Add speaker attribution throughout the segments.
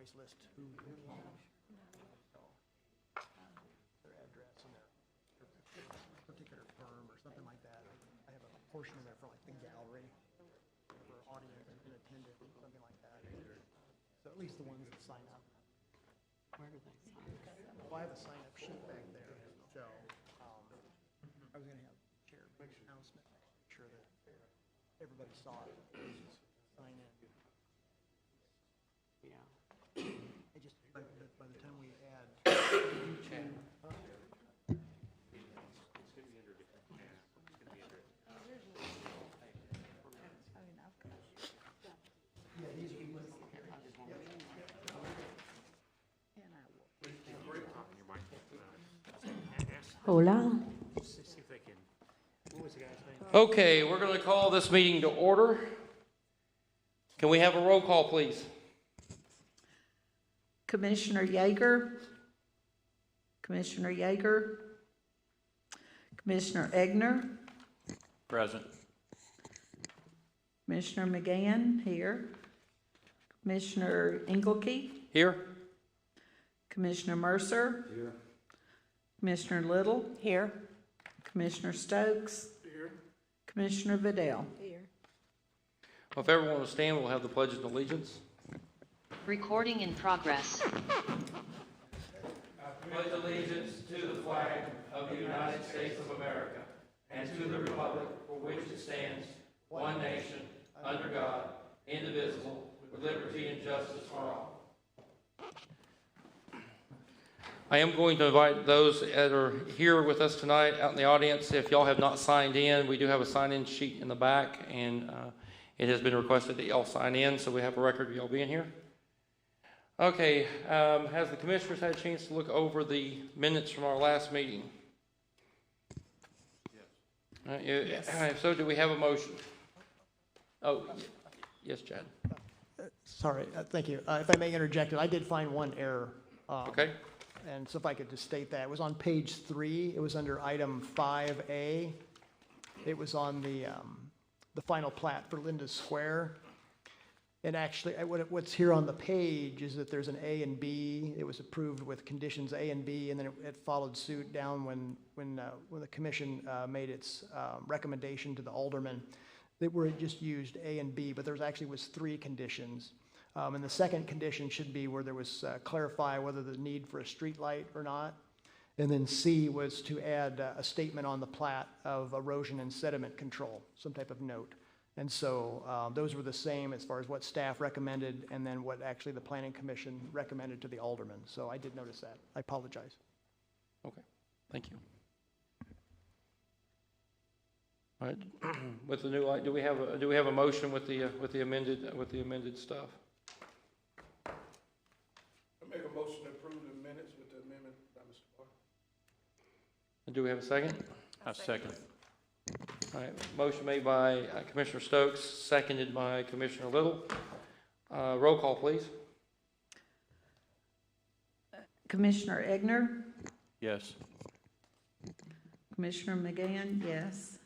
Speaker 1: always list who came, so, their address and their particular firm or something like that. I have a portion in there for like the gallery, for audience and attendance, something like that. So at least the ones that sign up.
Speaker 2: Where do they sign?
Speaker 1: Well, I have a sign-up sheet back there, so I was going to have chair announcement, make sure that everybody saw it, sign in.
Speaker 2: Yeah.
Speaker 1: It just, by the time we add YouTube,
Speaker 3: Hola.
Speaker 4: Okay, we're going to call this meeting to order. Can we have a roll call, please?
Speaker 3: Commissioner Yeager. Commissioner Yeager. Commissioner Egner.
Speaker 4: Present.
Speaker 3: Commissioner McGann, here. Commissioner Engelke.
Speaker 4: Here?
Speaker 3: Commissioner Mercer.
Speaker 4: Here.
Speaker 3: Commissioner Little.
Speaker 2: Here.
Speaker 3: Commissioner Stokes.
Speaker 4: Here.
Speaker 3: Commissioner Vidal.
Speaker 2: Here.
Speaker 4: Well, if everyone will stand, we'll have the Pledge of Allegiance.
Speaker 5: Recording in progress.
Speaker 4: I pledge allegiance to the flag of the United States of America and to the republic for which it stands, one nation, under God, indivisible, with liberty and justice for all. I am going to invite those that are here with us tonight out in the audience. If y'all have not signed in, we do have a sign-in sheet in the back, and it has been requested that y'all sign in, so we have a record of y'all being here. Okay, has the commissioners had a chance to look over the minutes from our last meeting? Yes. If so, do we have a motion? Oh, yes, Chad.
Speaker 1: sorry, thank you. If I may interject, I did find one error.
Speaker 4: Okay.
Speaker 1: And so if I could just state that, it was on page 3, it was under item 5A. It was on the final plat for Linda Square. And actually, what's here on the page is that there's an A and B. It was approved with conditions A and B, and then it followed suit down when the commission made its recommendation to the aldermen that were just used A and B, but there actually was 3 conditions. And the second condition should be where there was clarify whether the need for a street light or not. And then C was to add a statement on the plat of erosion and sediment control, some type of note. And so those were the same as far as what staff recommended and then what actually the planning commission recommended to the aldermen. So I did notice that. I apologize.
Speaker 4: Okay, thank you. All right, with the new light, do we have a motion with the amended stuff?
Speaker 6: I make a motion to approve the minutes with the amendment by Mr. Parker.
Speaker 4: And do we have a second?
Speaker 7: I second.
Speaker 4: All right, motion made by Commissioner Stokes, seconded by Commissioner Little. Roll call, please.
Speaker 3: Commissioner Egner.
Speaker 7: Yes.
Speaker 3: Commissioner McGann, yes.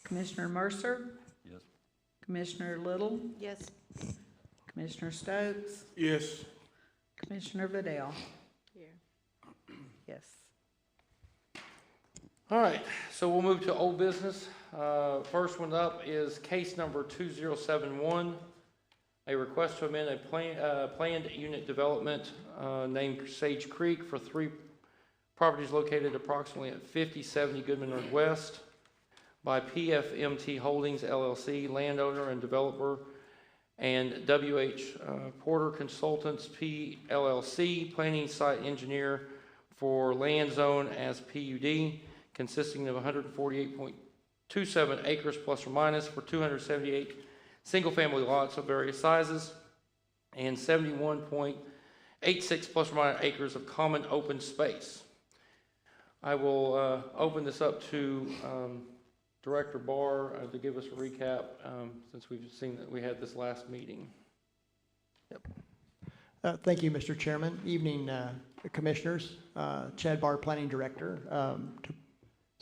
Speaker 3: Commissioner Mercer.
Speaker 7: Yes.
Speaker 3: Commissioner Little.
Speaker 2: Yes.
Speaker 3: Commissioner Stokes.
Speaker 6: Yes.
Speaker 3: Commissioner Vidal.
Speaker 2: Here.
Speaker 3: Yes.
Speaker 4: All right, so we'll move to old business. First one up is case number 2071, a request to amend a planned unit development named Sage Creek for 3 properties located approximately at 5070 Goodman Northwest by PFMT Holdings LLC, landowner and developer, and WH Porter Consultants PLLC, planning site engineer for land zone as PUD, consisting of 148.27 acres plus or minus for 278 single-family lots of various sizes and 71.86 plus or minus acres of common open space. I will open this up to Director Barr to give us a recap since we've seen that we had this last meeting.
Speaker 1: Yep. Thank you, Mr. Chairman. Evening, Commissioners. Chad Barr, Planning Director. To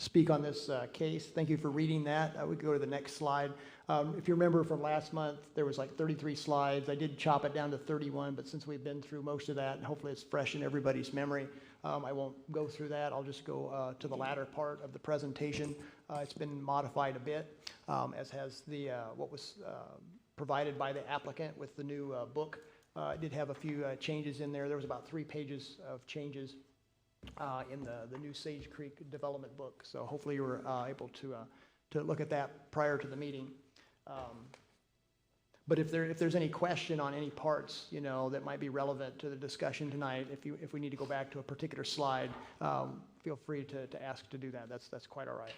Speaker 1: speak on this case. Thank you for reading that. We could go to the next slide. If you remember from last month, there was like 33 slides. I did chop it down to 31, but since we've been through most of that, and hopefully it's fresh in everybody's memory, I won't go through that. I'll just go to the latter part of the presentation. It's been modified a bit, as has the what was provided by the applicant with the new book. It did have a few changes in there. There was about 3 pages of changes in the new Sage Creek development book. So hopefully you were able to look at that prior to the meeting. But if there's any question on any parts, you know, that might be relevant to the discussion tonight, if we need to go back to a particular slide, feel free to ask to do that. That's quite all right.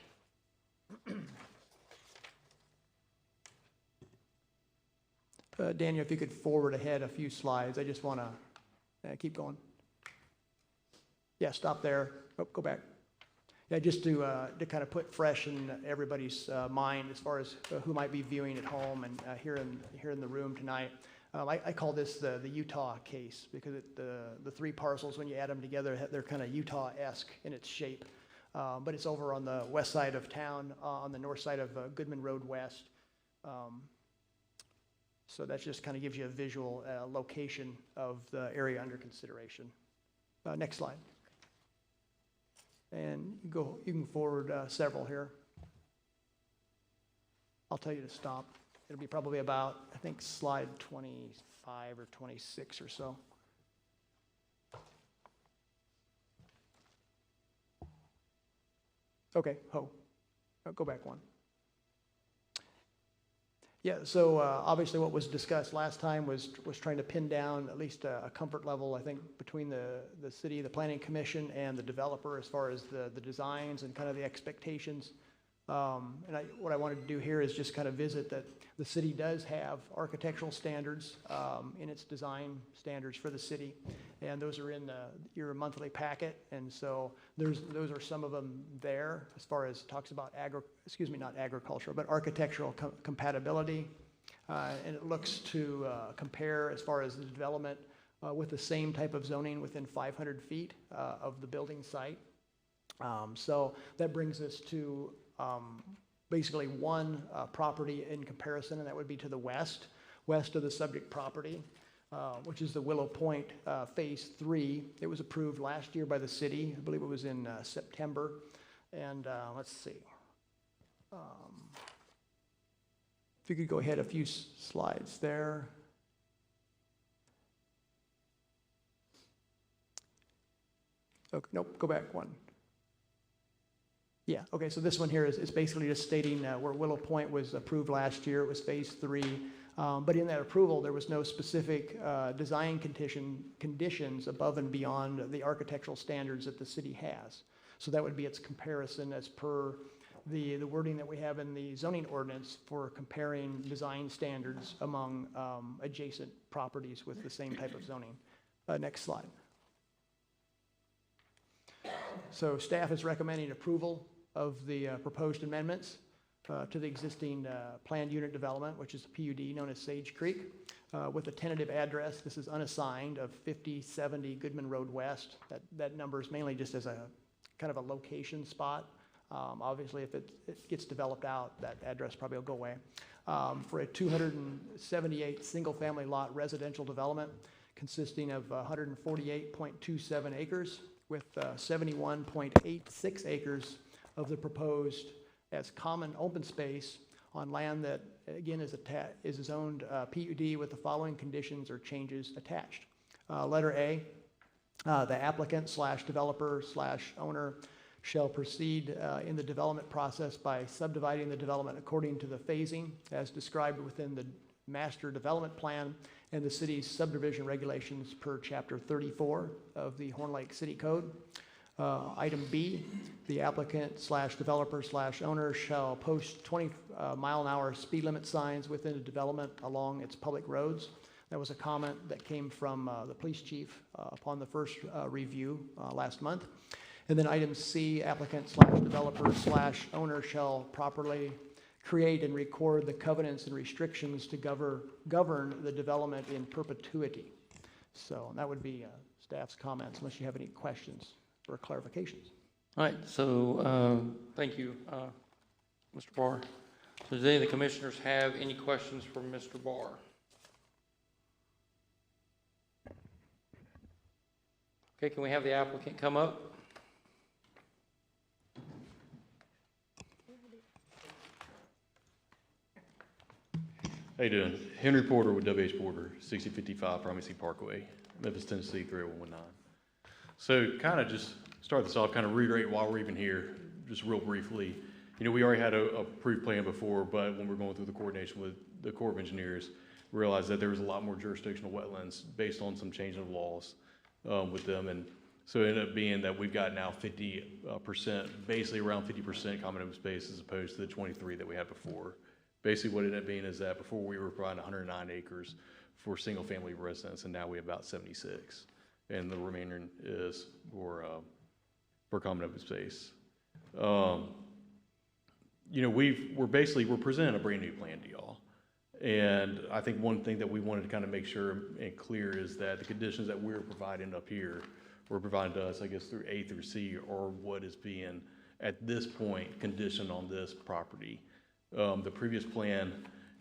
Speaker 1: Daniel, if you could forward ahead a few slides, I just want to keep going. Yeah, stop there. Oh, go back. Yeah, just to kind of put fresh in everybody's mind as far as who might be viewing at home and here in the room tonight. I call this the Utah case because the 3 parcels, when you add them together, they're kind of Utah-esque in its shape. But it's over on the west side of town, on the north side of Goodman Road West. So that just kind of gives you a visual location of the area under consideration. Next slide. And you can forward several here. I'll tell you to stop. It'll be probably about, I think, slide 25 or 26 or so. Okay, go back one. Yeah, so obviously what was discussed last time was trying to pin down at least a comfort level, I think, between the city, the planning commission, and the developer as far as the designs and kind of the expectations. And what I wanted to do here is just kind of visit that the city does have architectural standards in its design standards for the city, and those are in your monthly packet. And so those are some of them there as far as talks about not agricultural, but architectural compatibility. And it looks to compare as far as the development with the same type of zoning within 500 feet of the building site. So that brings us to basically one property in comparison, and that would be to the west of the subject property, which is the Willow Point Phase 3. It was approved last year by the city. I believe it was in September. And let's see. If you could go ahead a few slides there. Okay, nope, go back one. Yeah, okay, so this one here is basically just stating where Willow Point was approved last year. It was Phase 3. But in that approval, there was no specific design conditions above and beyond the architectural standards that the city has. So that would be its comparison as per the wording that we have in the zoning ordinance for comparing design standards among adjacent properties with the same type of zoning. Next slide. So staff is recommending approval of the proposed amendments to the existing planned unit development, which is a PUD known as Sage Creek, with a tentative address. This is unassigned of 5070 Goodman Road West. That number is mainly just as a kind of a location spot. Obviously, if it gets developed out, that address probably will go away. For a 278 single-family lot residential development consisting of 148.27 acres with 71.86 acres of the proposed as common open space on land that, again, is zoned PUD with the following conditions or changes attached. Letter A, the applicant / developer / owner shall proceed in the development process by subdividing the development according to the phasing as described within the master development plan and the city's subdivision regulations per chapter 34 of the Horn Lake City Code. Item B, the applicant / developer / owner shall post 20 mile-an-hour speed limit signs within the development along its public roads. That was a comment that came from the police chief upon the first review last month. And then item C, applicant / developer / owner shall properly create and record the covenants and restrictions to govern the development in perpetuity. So that would be staff's comments unless you have any questions or clarifications.
Speaker 4: All right, so, thank you, Mr. Barr. So does any of the commissioners have any questions for Mr. Barr? Okay, can we have the applicant come up?
Speaker 8: How you doing? Henry Porter with WH Porter, 6055 Primacy Parkway, Memphis, Tennessee, 30119. So kind of just start this off, kind of reiterate why we're even here, just real briefly. You know, we already had a approved plan before, but when we're going through the coordination with the Corps of Engineers, we realized that there was a lot more jurisdictional wetlands based on some change of laws with them. And so it ended up being that we've got now 50%, basically around 50% common open space as opposed to the 23 that we had before. Basically what it ended up being is that before we were providing 109 acres for single family residents, and now we have about 76. And the remainder is for common open space. You know, we're presenting a brand new plan to y'all. And I think one thing that we wanted to kind of make sure and clear is that the conditions that we're providing up here, were provided to us, I guess, through A through C, or what is being, at this point, conditioned on this property. The previous plan,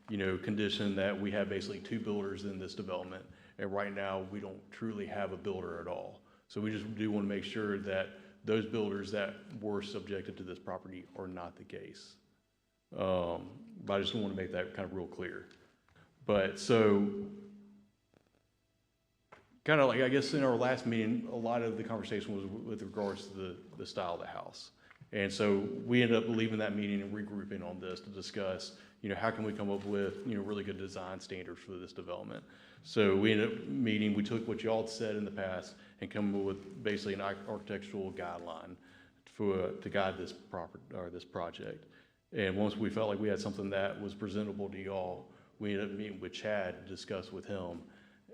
Speaker 8: you know, conditioned that we have basically 2 builders in this development, and right now we don't truly have a builder at all. So we just do want to make sure that those builders that were subjected to this property are not the case. But I just want to make that kind of real clear. But so, kind of like, I guess in our last meeting, a lot of the conversation was with regards to the style of the house. And so we ended up leaving that meeting and regrouping on this to discuss, you know, how can we come up with, you know, really good design standards for this development. So we ended up meeting, we took what y'all had said in the past and come up with basically an architectural guideline to guide this project. And once we felt like we had something that was presentable to y'all, we ended up meeting with Chad to discuss with him.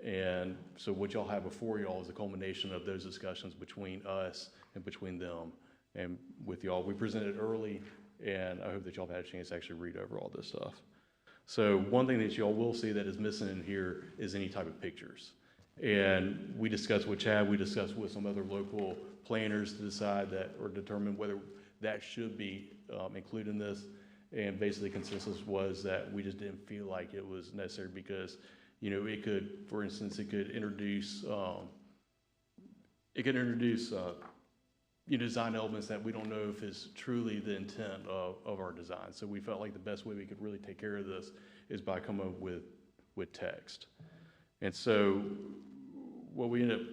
Speaker 8: And so what y'all have before y'all is a culmination of those discussions between us and between them. And with y'all, we presented early, and I hope that y'all have had a chance to actually read over all this stuff. So one thing that y'all will see that is missing in here is any type of pictures. And we discussed with Chad, we discussed with some other local planners to decide that, or determine whether that should be included in this. And basically consensus was that we just didn't feel like it was necessary because, you know, it could, for instance, it could introduce you know, design elements that we don't know if is truly the intent of our design. So we felt like the best way we could really take care of this is by coming up with text. And so what we ended up,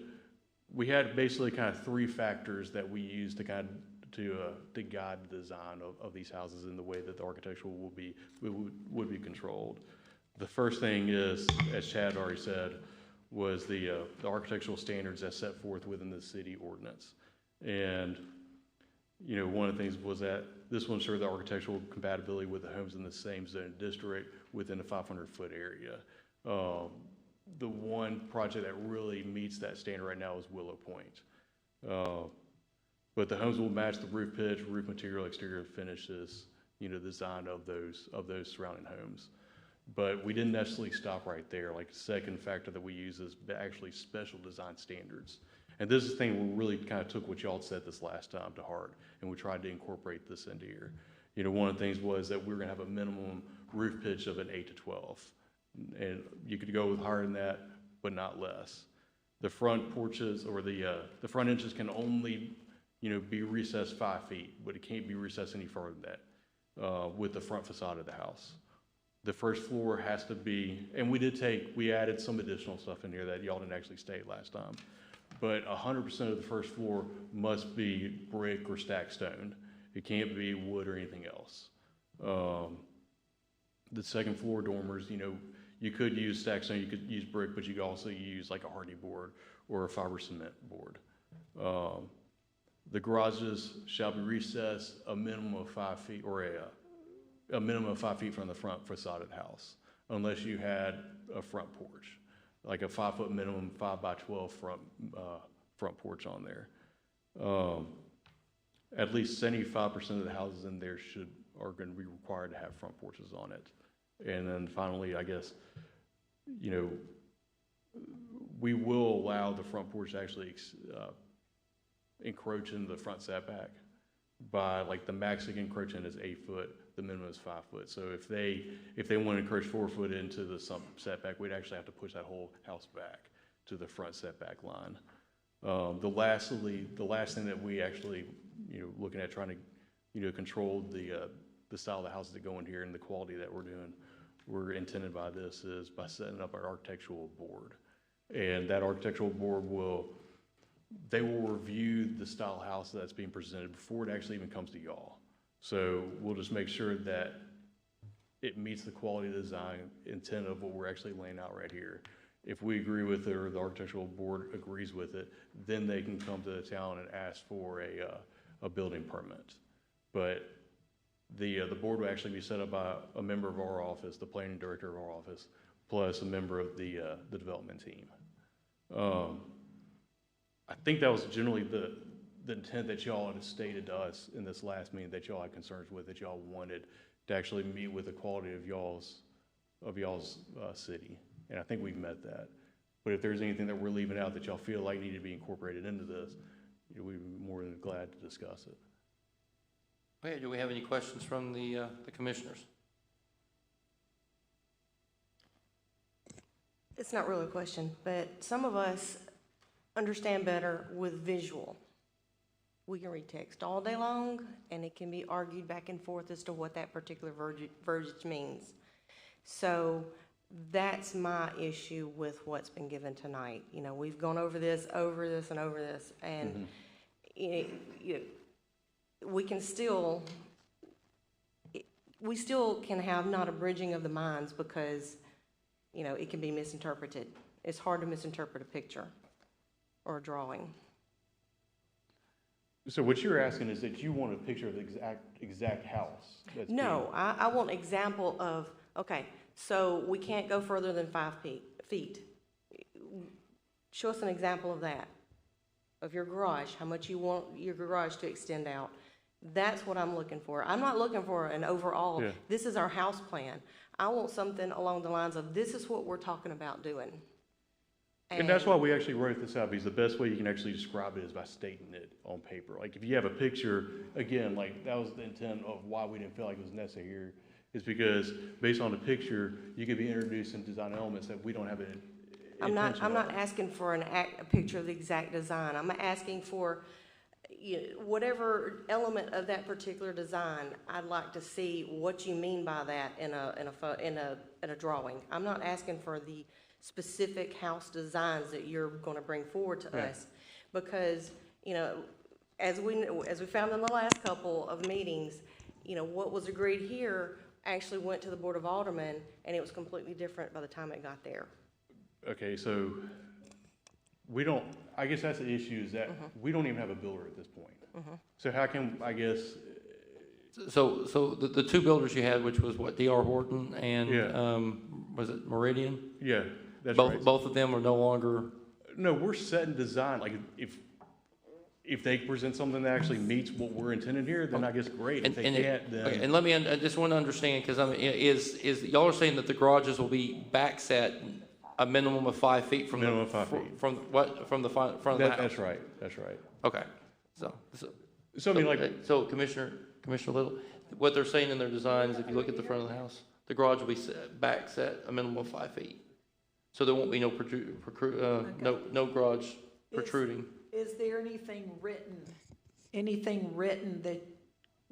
Speaker 8: we had basically kind of 3 factors that we used to kind of to guide the design of these houses in the way that the architectural would be controlled. The first thing is, as Chad already said, was the architectural standards that's set forth within the city ordinance. And, you know, one of the things was that this will ensure the architectural compatibility with the homes in the same zone district within a 500-foot area. The one project that really meets that standard right now is Willow Point. But the homes will match the roof pitch, roof material, exterior finishes, you know, design of those surrounding homes. But we didn't necessarily stop right there. Like the second factor that we use is actually special design standards. And this is the thing we really kind of took what y'all said this last time to heart, and we tried to incorporate this into here. You know, one of the things was that we were gonna have a minimum roof pitch of an 8 to 12. And you could go with higher than that, but not less. The front porches or the front inches can only, you know, be recessed 5 feet, but it can't be recessed any further than that with the front facade of the house. The first floor has to be, and we added some additional stuff in here that y'all didn't actually state last time, but 100% of the first floor must be brick or stacked stone. It can't be wood or anything else. The second floor dormers, you know, you could use stacked stone, you could use brick, but you could also use like a hardy board or a fiber cement board. The garages shall be recessed a minimum of 5 feet, or a minimum of 5 feet from the front facade of the house, unless you had a front porch, like a 5-foot minimum 5 by 12 front porch on there. At least 75% of the houses in there are going to be required to have front porches on it. And then finally, I guess, you know, we will allow the front porch to actually encroach into the front setback. by, like, the max they can encroach in is 8 foot, the minimum is 5 foot. So if they want to encroach 4 foot into the setback, we'd actually have to push that whole house back to the front setback line. The last thing that we actually, looking at trying to, control the style of the houses that go in here and the quality that we're intended by this is by setting up our architectural board. And that architectural board will review the style house that's being presented before it actually even comes to y'all. So we'll just make sure that it meets the quality design intent of what we're actually laying out right here. If we agree with it or the architectural board agrees with it, then they can come to the town and ask for a building permit. But the board will actually be set up by a member of our office, the planning director of our office, plus a member of the development team. I think that was generally the intent that y'all had stated to us in this last meeting that y'all had concerns with, that y'all wanted to actually meet with the quality of y'all's city. And I think we've met that. But if there's anything that we're leaving out that y'all feel like needed to be incorporated into this, we'd be more than glad to discuss it.
Speaker 4: Okay, do we have any questions from the commissioners?
Speaker 9: It's not really a question, but some of us understand better with visual. We can read text all day long, and it can be argued back and forth as to what that particular verbiage means. So that's my issue with what's been given tonight. We've gone over this, and we still can have not a bridging of the minds because, it can be misinterpreted. It's hard to misinterpret a picture or a drawing.
Speaker 8: So what you're asking is that you want a picture of the exact house?
Speaker 9: No, I want an example of, okay, so we can't go further than 5 feet. Show us an example of that, of your garage, how much you want your garage to extend out. That's what I'm looking for. I'm not looking for an overall, this is our house plan. I want something along the lines of, this is what we're talking about doing.
Speaker 8: And that's why we actually wrote this out, because the best way you can actually describe it is by stating it on paper. Like, if you have a picture, again, like, that was the intent of why we didn't feel like it was necessary here, is because based on the picture, you could be introducing design elements that we don't have an intention
Speaker 9: I'm not
Speaker 8: of.
Speaker 9: asking for a picture of the exact design. I'm asking for whatever element of that particular design. I'd like to see what you mean by that in a drawing. I'm not asking for the specific house designs that you're going to bring forward to us, because as we found in the last couple of meetings, what was agreed here actually went to the Board of Aldermen, and it was completely different by the time it got there.
Speaker 8: Okay, so I guess that's the issue, is that we don't even have a builder at this point. So how can, I guess.
Speaker 4: So the two builders you had, which was what, D.R. Horton and, was it Meridian?
Speaker 8: Yeah, that's
Speaker 4: both,
Speaker 8: right.
Speaker 4: Both of them are no longer.
Speaker 8: No, we're setting design. Like, if they present something that actually meets what we're intending here, then I guess great. If they can't, then.
Speaker 4: Okay, and let me, I just want to understand, because is y'all are saying that the garages will be back set a minimum of 5 feet from
Speaker 8: Minimum of 5 feet.
Speaker 4: from the front of the house?
Speaker 8: That's right, that's right.
Speaker 4: Okay, so
Speaker 8: So I mean, like.
Speaker 4: So Commissioner Little, what they're saying in their designs, if you look at the front of the house, the garage will be back set a minimum of 5 feet. So there won't be no garage protruding.
Speaker 3: Is there anything written that,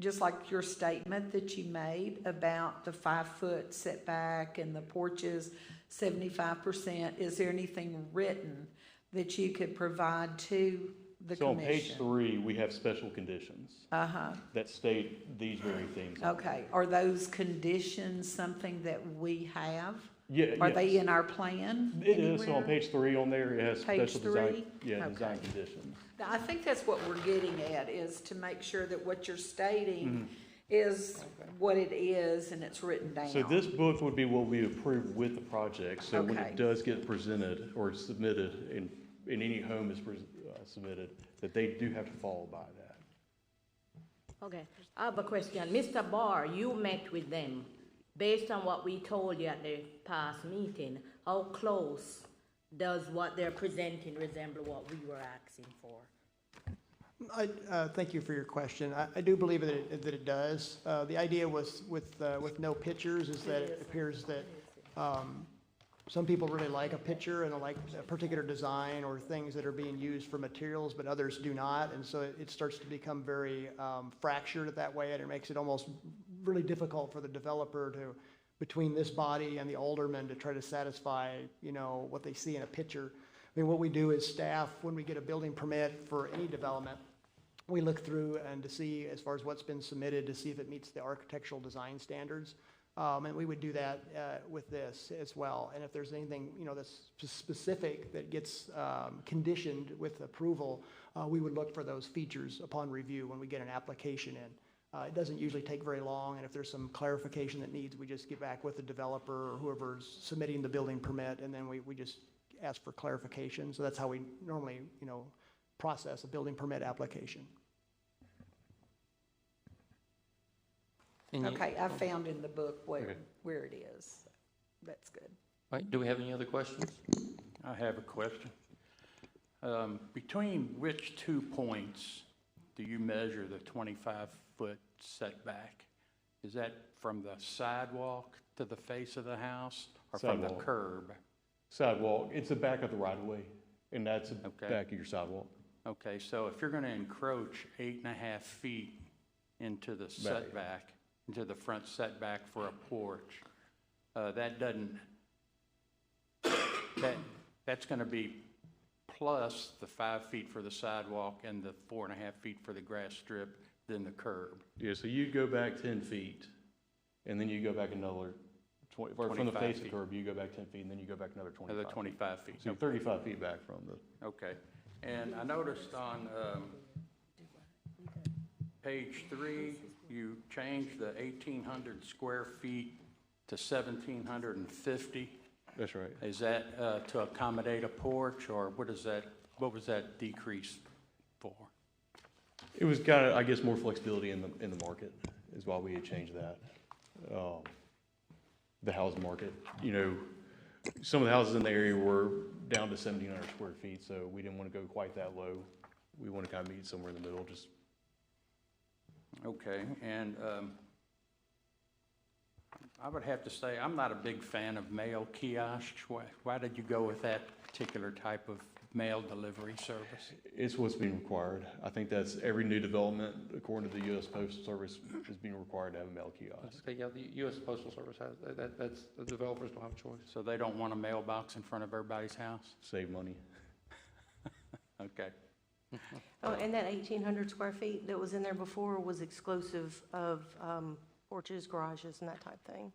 Speaker 3: just like your statement that you made about the 5 foot setback and the porches 75%, is there anything written that you could provide to the
Speaker 8: So on
Speaker 3: commission?
Speaker 8: page 3, we have special conditions that state these very things.
Speaker 3: Okay, are those conditions something that we have?
Speaker 8: Yeah.
Speaker 3: Are they in our plan
Speaker 8: It is. So on
Speaker 3: anywhere?
Speaker 8: page 3 on there, it has
Speaker 3: Page
Speaker 8: special design.
Speaker 3: 3?
Speaker 8: Yeah,
Speaker 3: Okay.
Speaker 8: design conditions.
Speaker 3: I think that's what we're getting at, is to make sure that what you're stating is what it is and it's written down.
Speaker 8: So this book would be what we approve with the project. So when
Speaker 3: Okay.
Speaker 8: it does get presented or submitted, and any home is submitted, that they do have to follow by that.
Speaker 10: Okay, I have a question. Mr. Barr, you met with them. Based on what we told you at the past meeting, how close does what they're presenting resemble what we were asking for?
Speaker 1: Thank you for your question. I do believe that it does. The idea was with no pictures is that it appears that some people really like a picture and like a particular design or things that are being used for materials, but others do not. And so it starts to become very fractured that way, and it makes it almost really difficult for the developer to, between this body and the alderman, to try to satisfy, you know, what they see in a picture. I mean, what we do as staff, when we get a building permit for any development, we look through and to see, as far as what's been submitted, to see if it meets the architectural design standards. And we would do that with this as well. And if there's anything, you know, that's specific that gets conditioned with approval, we would look for those features upon review when we get an application in. It doesn't usually take very long, and if there's some clarification that needs, we just get back with the developer or whoever's submitting the building permit, and then we just ask for clarification. So that's how we normally, you know, process a building permit application.
Speaker 3: Okay, I found in the book where it is. That's good.
Speaker 4: Right, do we have any other questions?
Speaker 7: I have a question. Between which 2 points do you measure the 25-foot setback? Is that from the sidewalk to the face of the house or from the
Speaker 8: Sidewalk.
Speaker 7: curb?
Speaker 8: Sidewalk, it's the back of the right-of-way, and that's the back of your sidewalk.
Speaker 7: Okay, so if you're going to encroach 8.5 feet into the setback, into the front setback for a porch, that doesn't, that's going to be plus the 5 feet for the sidewalk and the 4.5 feet for the grass strip, then the curb.
Speaker 8: Yeah, so you go back 10 feet, and then you go back another 20, or from the
Speaker 7: 25
Speaker 8: face of the
Speaker 7: feet.
Speaker 8: curb, you go back 10 feet, and then you go back another 25
Speaker 7: Another
Speaker 8: feet.
Speaker 7: 25 feet.
Speaker 8: So you're 35 feet back from the,
Speaker 7: Okay, and I noticed on page 3, you changed the 1,800 square feet to 1,750.
Speaker 8: that's right.
Speaker 7: Is that to accommodate a porch, or what is that, what was that decrease for?
Speaker 8: It was kind of, I guess, more flexibility in the market is why we had changed that. The housing market, you know, some of the houses in the area were down to 1,700 square feet, so we didn't want to go quite that low. We want to kind of meet somewhere in the middle, just.
Speaker 7: Okay, and I would have to say, I'm not a big fan of mail kiosks. Why did you go with that particular type of mail delivery service?
Speaker 8: It's what's being required. I think that's every new development, according to the U.S. Postal Service, is being required to have a mail kiosk.
Speaker 4: Okay, yeah, the U.S. Postal Service has, that's, the developers don't have a choice.
Speaker 7: So they don't want a mailbox in front of everybody's house?
Speaker 8: Save money.
Speaker 7: Okay.
Speaker 9: Oh, and that 1,800 square feet that was in there before was exclusive of porches, garages, and that type thing?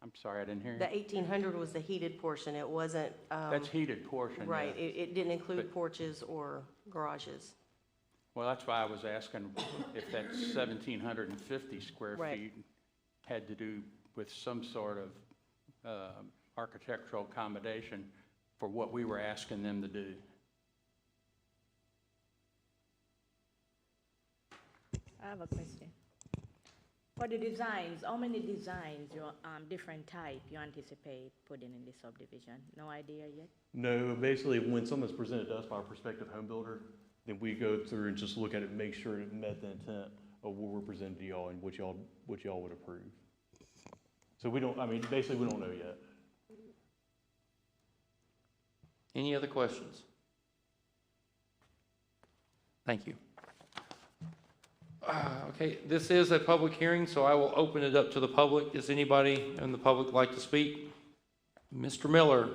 Speaker 7: I'm sorry, I didn't hear you.
Speaker 9: The 1,800 was the heated portion, it wasn't,
Speaker 7: That's heated portion.
Speaker 9: right,
Speaker 7: yeah.
Speaker 9: it didn't include
Speaker 7: But-
Speaker 9: porches or garages.
Speaker 7: Well, that's why I was asking if that 1,750 square
Speaker 9: Right.
Speaker 7: feet had to do with some sort of architectural accommodation for what we were asking them to do.
Speaker 10: I have a question. For the designs, how many designs, different type you anticipate putting in this subdivision? No idea yet?
Speaker 8: No, basically, when something's presented to us by a prospective home builder, then we go through and just look at it and make sure it met the intent of what we're presenting to y'all and what y'all would approve. So we don't, I mean, basically, we don't know yet.
Speaker 4: Any other questions? Thank you. Okay, this is a public hearing, so I will open it up to the public. Does anybody in the public like to speak? Mr. Miller.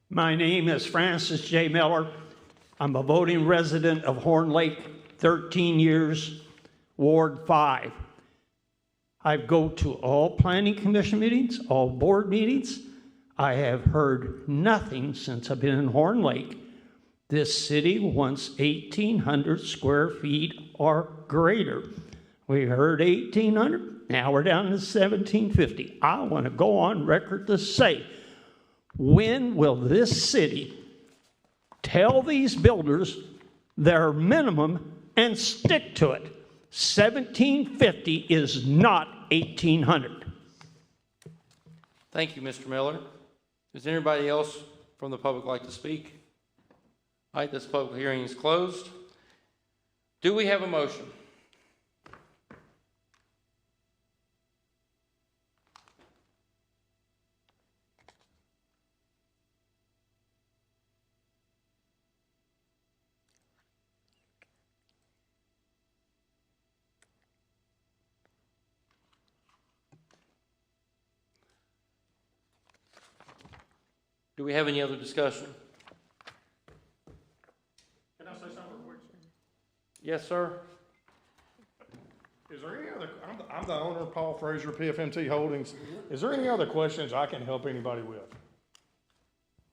Speaker 11: My name is Francis J. Miller. I'm a voting resident of Horn Lake, 13 years, Ward 5. I go to all planning commission meetings, all board meetings. I have heard nothing since I've been in Horn Lake. This city wants 1,800 square feet or greater. We heard 1,800, now we're down to 1,750. I want to go on record to say, when will this city tell these builders their minimum and stick to it? 1,750 is not 1,800.
Speaker 4: Thank you, Mr. Miller. Does anybody else from the public like to speak? All right, this public hearing is closed. Do we have a motion? Do we have any other discussion?
Speaker 12: Can I say something real quick?
Speaker 4: Yes, sir.
Speaker 12: Is there any other, I'm the owner, Paul Frazier, PFMT Holdings. Is there any other questions I can help anybody with?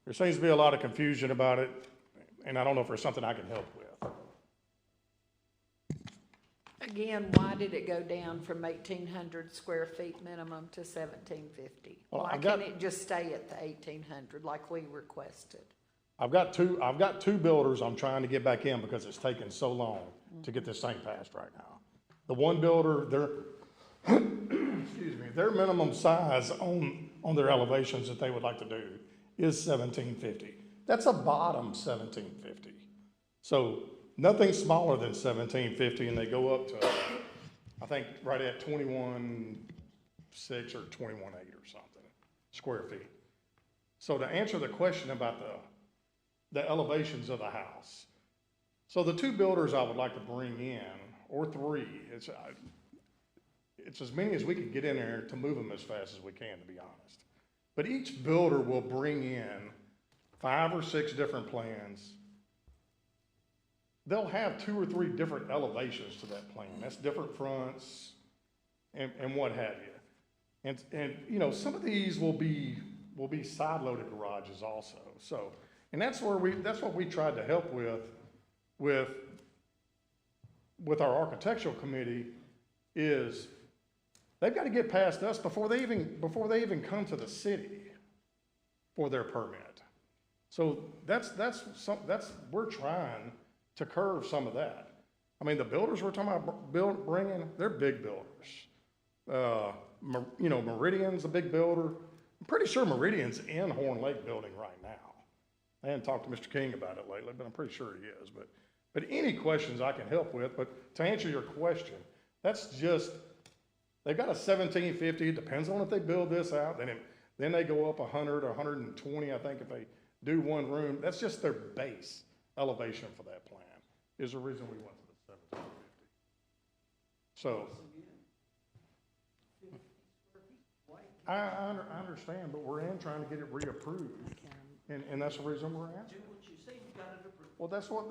Speaker 12: There seems to be a lot of confusion about it, and I don't know if there's something I can help with.
Speaker 3: Again, why did it go down from 1,800 square feet minimum to 1,750?
Speaker 12: Well,
Speaker 3: Why
Speaker 12: I've got-
Speaker 3: can't it just stay at the 1,800 like we requested?
Speaker 12: I've got two builders I'm trying to get back in because it's taken so long to get this thing passed right now. The one builder, excuse me, their minimum size on their elevations that they would like to do is 1,750. That's a bottom 1,750. So nothing smaller than 1,750, and they go up to, I think, right at 21.6 or 21.8 or something, square feet. So to answer the question about the elevations of the house, so the two builders I would like to bring in, or three, it's as many as we can get in there to move them as fast as we can, to be honest. But each builder will bring in 5 or 6 different plans. They'll have 2 or 3 different elevations to that plan. That's different fronts and what have you. And you know, some of these will be side-loaded garages also. So, and that's what we tried to help with our architectural committee, is they've got to get past us before they even come to the city for their permit. So we're trying to curve some of that. I mean, the builders we're talking about bringing, they're big builders. You know, Meridian's a big builder. I'm pretty sure Meridian's in Horn Lake building right now. I hadn't talked to Mr. King about it lately, but I'm pretty sure he is. But any questions I can help with, but to answer your question, that's just, they've got a 1,750, it depends on if they build this out, then they go up 100 or 120, I think, if they do one room. That's just their base elevation for that plan, is the reason we went to the 1,750. So, I understand, but we're trying to get it reapproved, and that's the reason we're asking. Well, that's what,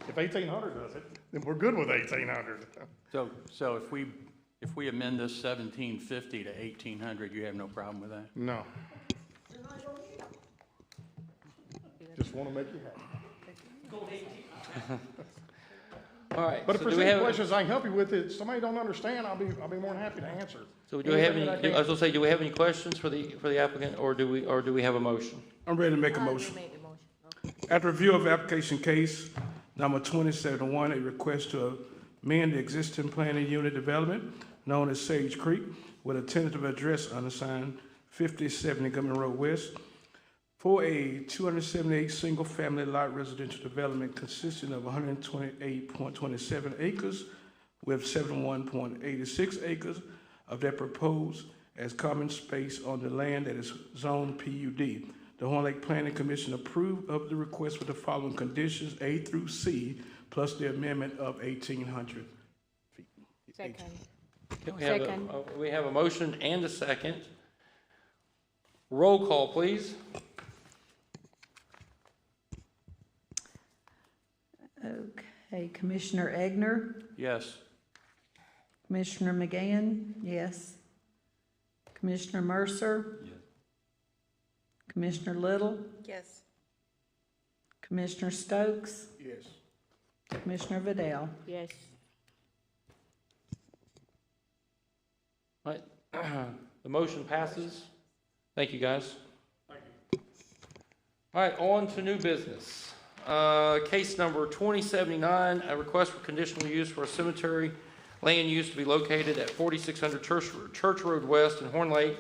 Speaker 12: if 1,800 does it, then we're good with 1,800.
Speaker 7: So if we amend this 1,750 to 1,800, you have no problem with that?
Speaker 12: No. Just want to make you happy.
Speaker 4: All right.
Speaker 12: But if
Speaker 4: so
Speaker 12: there's
Speaker 4: do we
Speaker 12: any
Speaker 4: have-
Speaker 12: questions I can help you with, if somebody don't understand, I'll be more than happy to answer.
Speaker 4: So do we have any,
Speaker 12: Anything that I
Speaker 4: I was gonna say, do we have any questions for the applicant, or do we have a motion?
Speaker 6: I'm ready to make a motion. After review of application case number 2071, a request to amend the existing planning unit development known as Sage Creek with a tentative address unassigned 5070 Government Road West for a 278 single-family lot residential development consisting of 128.27 acres with 71.86 acres of that proposed as common space on the land that is zoned PUD. The Horn Lake Planning Commission approved of the request with the following conditions, A through C, plus the amendment of 1,800 feet.
Speaker 10: Second.
Speaker 4: Okay, we have a motion and a second. Roll call, please.
Speaker 3: Okay, Commissioner Egner,
Speaker 7: Yes.
Speaker 3: Commissioner McGann, yes. Commissioner Mercer?
Speaker 8: Yes.
Speaker 3: Commissioner Little?
Speaker 9: Yes.
Speaker 3: Commissioner Stokes?
Speaker 6: Yes.
Speaker 3: Commissioner Vidal?
Speaker 10: Yes.
Speaker 4: All right, the motion passes. Thank you, guys.
Speaker 12: Thank you.
Speaker 4: All right, on to new business. Case number 2079, a request for conditional use for a cemetery land use to be located at 4600 Church Road West in Horn Lake.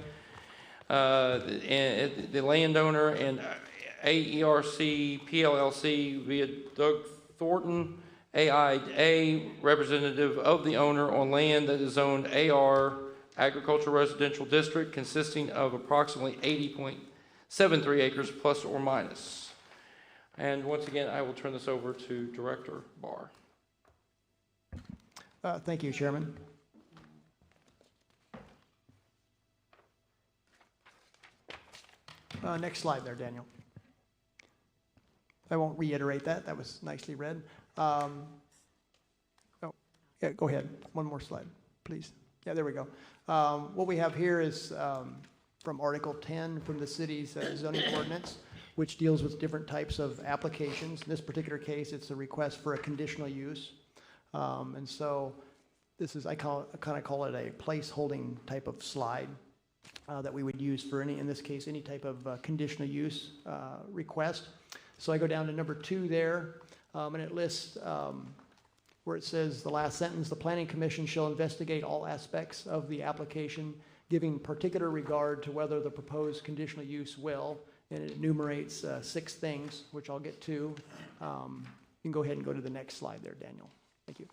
Speaker 4: and the landowner and AERC PLLC via Doug Thornton, AIA, representative of the owner on land that is zoned AR, Agricultural Residential District, consisting of approximately 80.73 acres plus or minus. And once again, I will turn this over to Director Barr.
Speaker 1: Thank you, Chairman. Next slide there, Daniel. I won't reiterate that. That was nicely read. Oh, yeah, go ahead. One more slide, please. Yeah, there we go. What we have here is from Article 10 from the city's zoning ordinance, which deals with different types of applications. In this particular case, it's a request for a conditional use. And so this is, I kind of call it a placeholding type of slide that we would use for any, in this case, any type of conditional use request. So I go down to number 2 there, and it lists where it says the last sentence, the Planning Commission shall investigate all aspects of the application, giving particular regard to whether the proposed conditional use will, and it enumerates 6 things, which I'll get to. You can go ahead and go to the next slide there, Daniel. Thank you.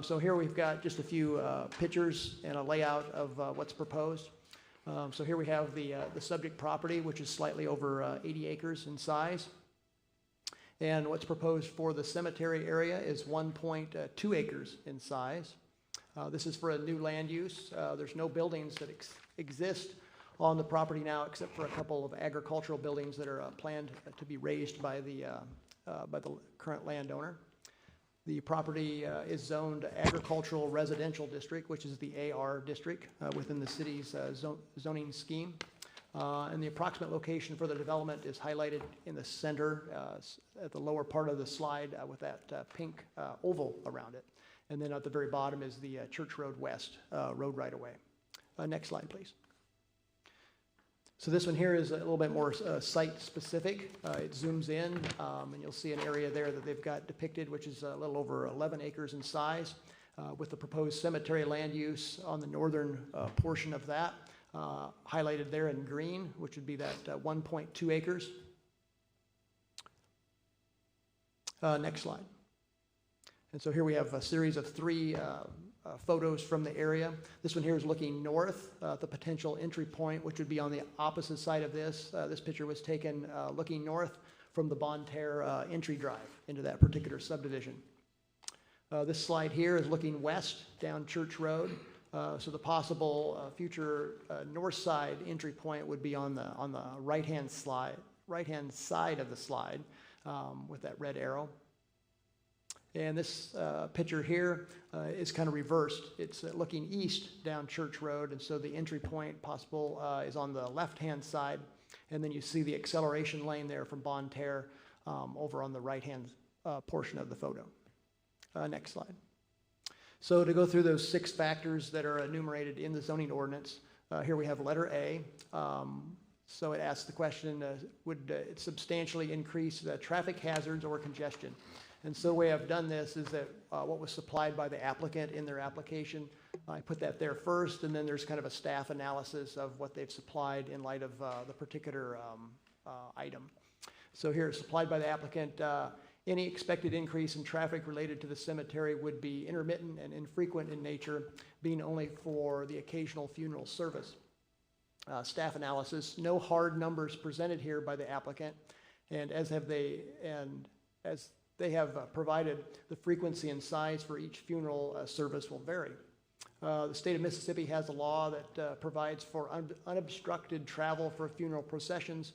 Speaker 1: So here we've got just a few pictures and a layout of what's proposed. So here we have the subject property, which is slightly over 80 acres in size. And what's proposed for the cemetery area is 1.2 acres in size. This is for a new land use. There's no buildings that exist on the property now, except for a couple of agricultural buildings that are planned to be raised by the current landowner. The property is zoned Agricultural Residential District, which is the AR district within the city's zoning scheme. And the approximate location for the development is highlighted in the center at the lower part of the slide with that pink oval around it. And then at the very bottom is the Church Road West road right-of-way. Next slide, please. So this one here is a little bit more site-specific. It zooms in, and you'll see an area there that they've got depicted, which is a little over 11 acres in size, with the proposed cemetery land use on the northern portion of that. Highlighted there in green, which would be that 1.2 acres. Next slide. And so here we have a series of 3 photos from the area. This one here is looking north, the potential entry point, which would be on the opposite side of this. This picture was taken looking north from the Bonne Terre entry drive into that particular subdivision. This slide here is looking west down Church Road. So the possible future north side entry point would be on the right-hand side of the slide with that red arrow. And this picture here is kind of reversed. It's looking east down Church Road, and so the entry point possible is on the left-hand side, and then you see the acceleration lane there from Bonne Terre over on the right-hand portion of the photo. Next slide. So to go through those 6 factors that are enumerated in the zoning ordinance, here we have letter A. So it asks the question, would it substantially increase the traffic hazards or congestion? And so the way I've done this is that what was supplied by the applicant in their application, I put that there first, and then there's kind of a staff analysis of what they've supplied in light of the particular item. So here, supplied by the applicant, any expected increase in traffic related to the cemetery would be intermittent and infrequent in nature, being only for the occasional funeral service. Staff analysis, no hard numbers presented here by the applicant, and as they have provided, the frequency and size for each funeral service will vary. The state of Mississippi has a law that provides for unobstructed travel for funeral processions,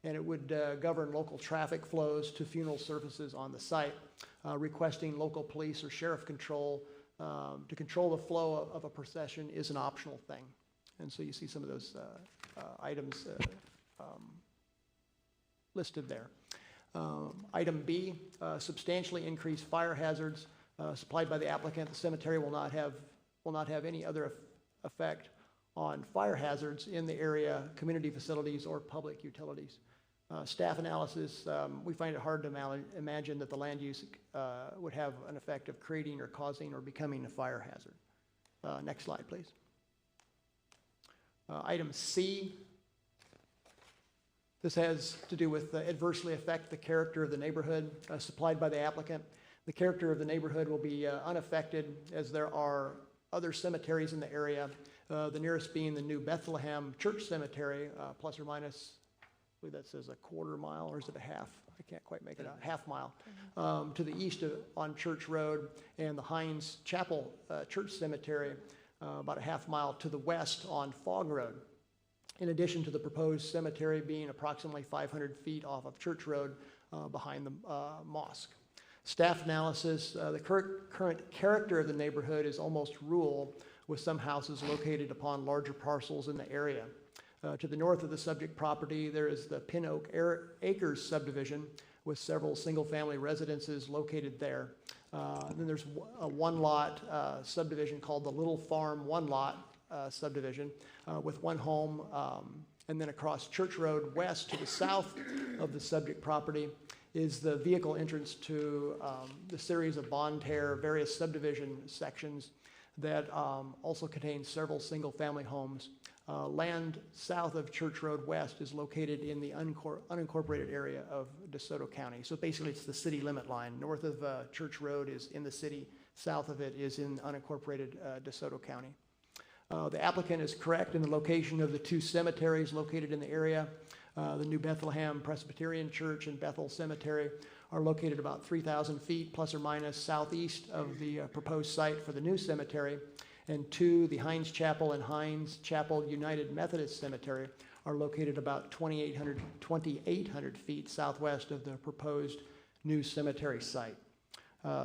Speaker 1: and it would govern local traffic flows to funeral services on the site. Requesting local police or sheriff control to control the flow of a procession is an optional thing. And so you see some of those items listed there. Item B, substantially increased fire hazards supplied by the applicant. The cemetery will not have any other effect on fire hazards in the area, community facilities, or public utilities. Staff analysis, we find it hard to imagine that the land use would have an effect of creating or causing or becoming a fire hazard. Next slide, please. Item C, This has to do with adversely affect the character of the neighborhood supplied by the applicant. The character of the neighborhood will be unaffected as there are other cemeteries in the area, the nearest being the new Bethlehem Church Cemetery, plus or minus, I believe that says a quarter mile, or is it a half? I can't quite make it out, half mile, to the east on Church Road, and the Hines Chapel Church Cemetery, about a half mile to the west on Fog Road. In addition to the proposed cemetery being approximately 500 feet off of Church Road behind the mosque. Staff analysis, the current character of the neighborhood is almost rural, with some houses located upon larger parcels in the area. To the north of the subject property, there is the Pin Oak Acres subdivision with several single-family residences located there. Then there's a one-lot subdivision called the Little Farm One-Lot subdivision with one home, and then across Church Road west to the south of the subject property is the vehicle entrance to the series of Bonterre various subdivision sections that also contain several single-family homes. Land south of Church Road West is located in the unincorporated area of DeSoto County. So basically it's the city limit line. North of Church Road is in the city, south of it is in unincorporated DeSoto County. The applicant is correct in the location of the two cemeteries located in the area. The New Bethlehem Presbyterian Church and Bethel Cemetery are located about 3,000 feet plus or minus southeast of the proposed site for the new cemetery. And two, the Hines Chapel and Hines Chapel United Methodist Cemetery are located about 2,800 feet southwest of the proposed new cemetery site.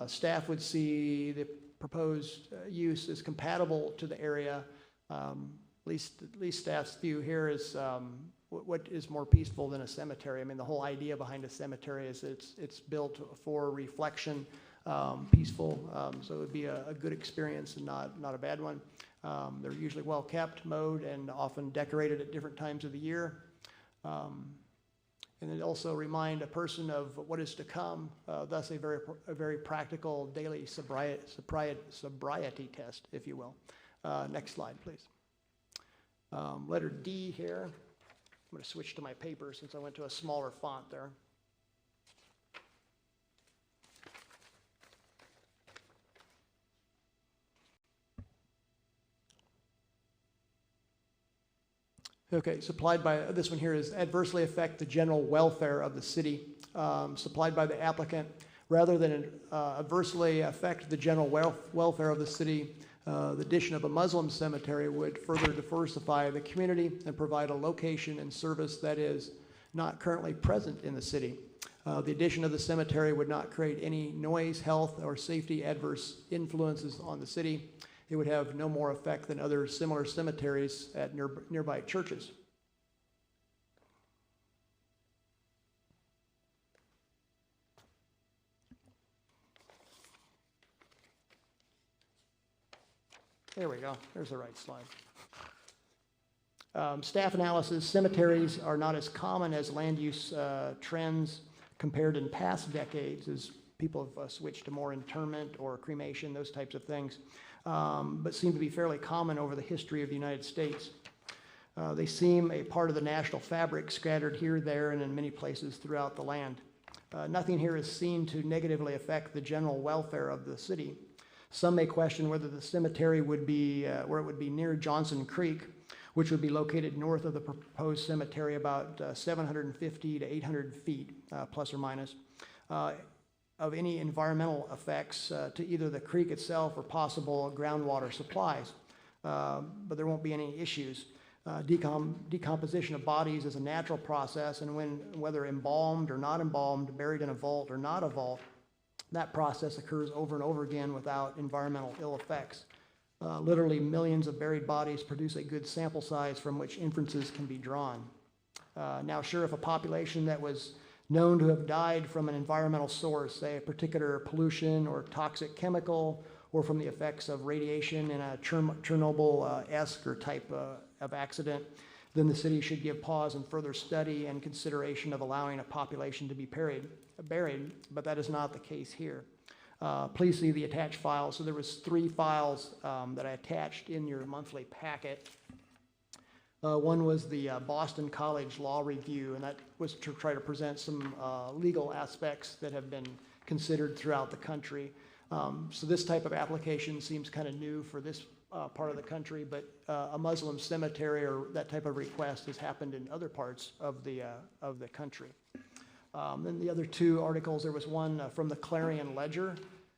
Speaker 1: Staff would see the proposed use is compatible to the area. At least staff's view here is what is more peaceful than a cemetery. I mean, the whole idea behind a cemetery is it's built for reflection, peaceful, so it would be a good experience and not a bad one. They're usually well kept, mowed, and often decorated at different times of the year. And it also remind a person of what is to come, thus a very practical daily sobriety test, if you will. Next slide, please. Letter D here. I'm going to switch to my paper since I went to a smaller font there. Okay, supplied by, this one here is adversely affect the general welfare of the city, supplied by the applicant. Rather than adversely affect the general welfare of the city, the addition of a Muslim cemetery would further diversify the community and provide a location and service that is not currently present in the city. The addition of the cemetery would not create any noise, health, or safety adverse influences on the city. It would have no more effect than other similar cemeteries at nearby churches. There we go. There's the right slide. Staff analysis, cemeteries are not as common as land use trends compared in past decades as people have switched to more interment or cremation, those types of things, but seem to be fairly common over the history of the United States. They seem a part of the national fabric scattered here, there, and in many places throughout the land. Nothing here is seen to negatively affect the general welfare of the city. Some may question whether the cemetery would be, where it would be near Johnson Creek, which would be located north of the proposed cemetery about 750 to 800 feet, plus or minus, of any environmental effects to either the creek itself or possible groundwater supplies. But there won't be any issues. Decomposition of bodies is a natural process, and whether embalmed or not embalmed, buried in a vault or not a vault, that process occurs over and over again without environmental ill effects. Literally millions of buried bodies produce a good sample size from which inferences can be drawn. Now, sure, if a population that was known to have died from an environmental source, say a particular pollution or toxic chemical, or from the effects of radiation in a Chernobyl-esque or type of accident, then the city should give pause and further study and consideration of allowing a population to be buried, but that is not the case here. Please see the attached files. So there was 3 files that I attached in your monthly packet. One was the Boston College Law Review, and that was to try to present some legal aspects that have been considered throughout the country. So this type of application seems kind of new for this part of the country, but a Muslim cemetery or that type of request has happened in other parts of the country. Then the other two articles, there was one from the Clarion Ledger,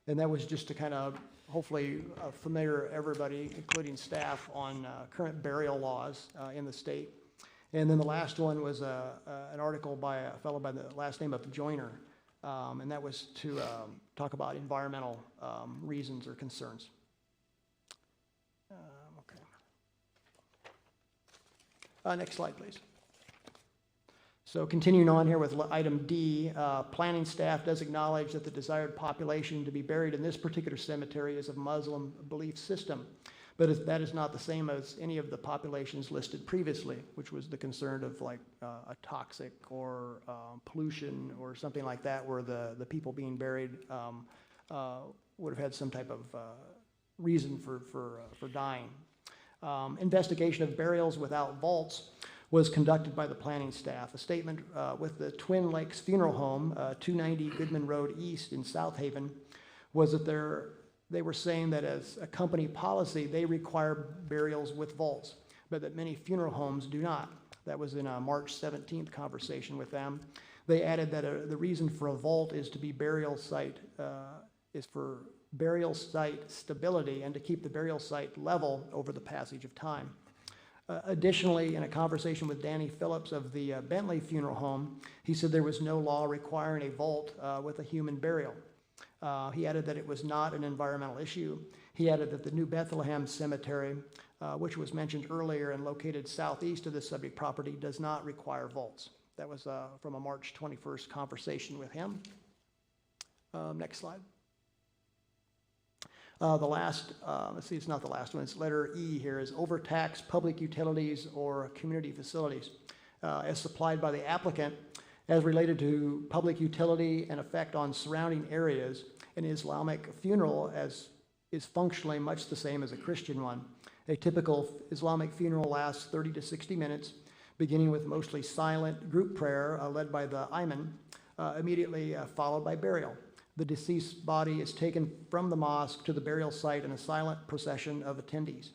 Speaker 1: and that was just to kind of hopefully familiar everybody, including staff, on current burial laws in the state. And then the last one was an article by a fellow by the last name of Joyner, and that was to talk about environmental reasons or concerns. Next slide, please. So continuing on here with item D, planning staff does acknowledge that the desired population to be buried in this particular cemetery is of Muslim belief system, but that is not the same as any of the populations listed previously, which was the concern of like a toxic or pollution or something like that, where the people being buried would have had some type of reason for dying. Investigation of burials without vaults was conducted by the planning staff. A statement with the Twin Lakes Funeral Home, 290 Goodman Road East in South Haven, was that they were saying that as a company policy, they require burials with vaults, but that many funeral homes do not. That was in a March 17th conversation with them. They added that the reason for a vault is to be for burial site stability and to keep the burial site level over the passage of time. Additionally, in a conversation with Danny Phillips of the Bentley Funeral Home, he said there was no law requiring a vault with a human burial. He added that it was not an environmental issue. He added that the New Bethlehem Cemetery, which was mentioned earlier and located southeast of the subject property, does not require vaults. That was from a March 21st conversation with him. Next slide. The last, let's see, it's not the last one, it's letter E here, is overtaxed public utilities or community facilities as supplied by the applicant as related to public utility and effect on surrounding areas. An Islamic funeral is functionally much the same as a Christian one. A typical Islamic funeral lasts 30 to 60 minutes, beginning with mostly silent group prayer led by the imam, immediately followed by burial. The deceased body is taken from the mosque to the burial site in a silent procession of attendees.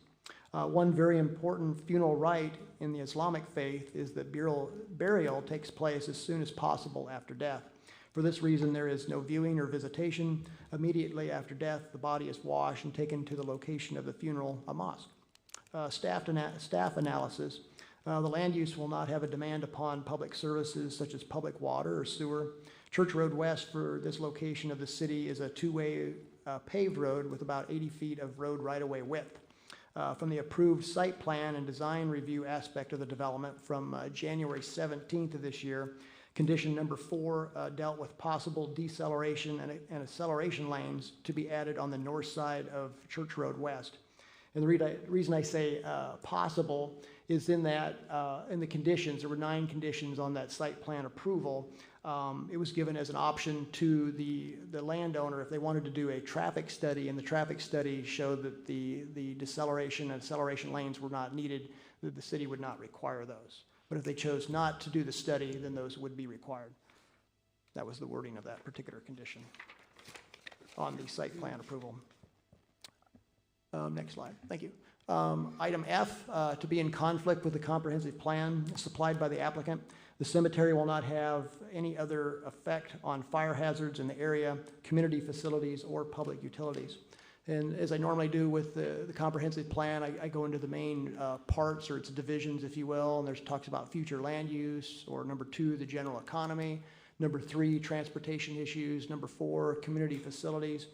Speaker 1: One very important funeral rite in the Islamic faith is that burial takes place as soon as possible after death. For this reason, there is no viewing or visitation. Immediately after death, the body is washed and taken to the location of the funeral, a mosque. Staff analysis. The land use will not have a demand upon public services such as public water or sewer. Church Road West for this location of the city is a two-way paved road with about 80 feet of road right-of-way width. From the approved site plan and design review aspect of the development from January 17th of this year, condition number 4 dealt with possible deceleration and acceleration lanes to be added on the north side of Church Road West. And the reason I say possible is in the conditions, there were 9 conditions on that site plan approval. It was given as an option to the landowner if they wanted to do a traffic study, and the traffic study showed that the deceleration and acceleration lanes were not needed, that the city would not require those. But if they chose not to do the study, then those would be required. That was the wording of that particular condition on the site plan approval. Next slide. Thank you. Item F, to be in conflict with the comprehensive plan supplied by the applicant. The cemetery will not have any other effect on fire hazards in the area, community facilities, or public utilities. And as I normally do with the comprehensive plan, I go into the main parts, or its divisions, if you will, and there's talks about future land use, or number 2, the general economy, number 3, transportation issues, number 4, community facilities.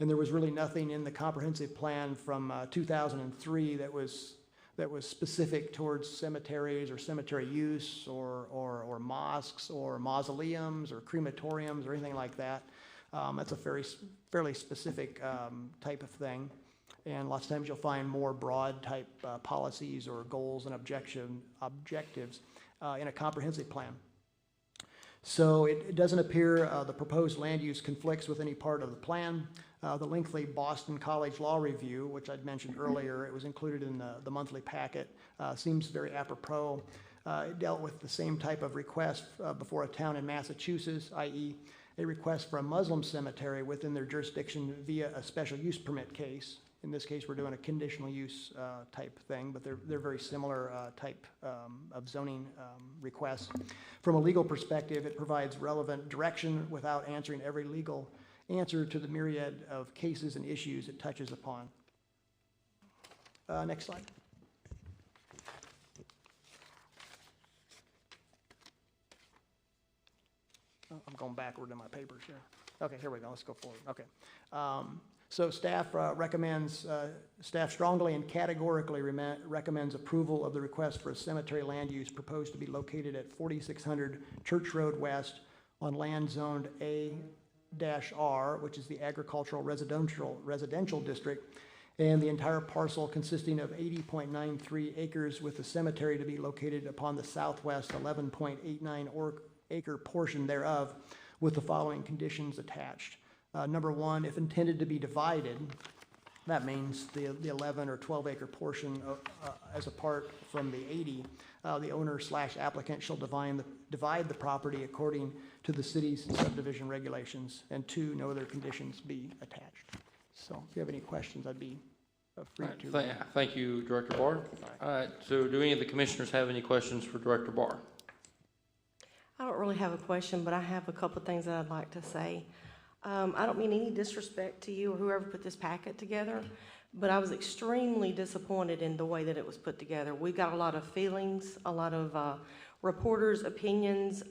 Speaker 1: And there was really nothing in the comprehensive plan from 2003 that was specific towards cemeteries or cemetery use or mosques or mausoleums or crematoriums or anything like that. That's a fairly specific type of thing. And lots of times you'll find more broad type policies or goals and objectives in a comprehensive plan. So it doesn't appear the proposed land use conflicts with any part of the plan. The lengthy Boston College Law Review, which I'd mentioned earlier, it was included in the monthly packet, seems very apropos. It dealt with the same type of request before a town in Massachusetts, i.e. a request for a Muslim cemetery within their jurisdiction via a special use permit case. In this case, we're doing a conditional use type thing, but they're very similar type of zoning requests. From a legal perspective, it provides relevant direction without answering every legal answer to the myriad of cases and issues it touches upon. Next slide. Oh, I'm going backward in my papers here. Okay, here we go. Let's go forward. Okay. So staff staff strongly and categorically recommends approval of the request for a cemetery land use proposed to be located at 4600 Church Road West on land zoned A-R, which is the agricultural residential district, and the entire parcel consisting of 80.93 acres with the cemetery to be located upon the southwest 11.89 acre portion thereof, with the following conditions attached. Number one, if intended to be divided, that means the 11 or 12 acre portion as apart from the 80, the owner / applicant shall divide the property according to the city's subdivision regulations, and two, no other conditions be attached. So if you have any questions, I'd be free to.
Speaker 4: Thank you, Director Barr. All right, so do any of the commissioners have any questions for Director Barr?
Speaker 9: I don't really have a question, but I have a couple of things that I'd like to say. I don't mean any disrespect to you or whoever put this packet together, but I was extremely disappointed in the way that it was put together. We got a lot of feelings, a lot of reporters' opinions,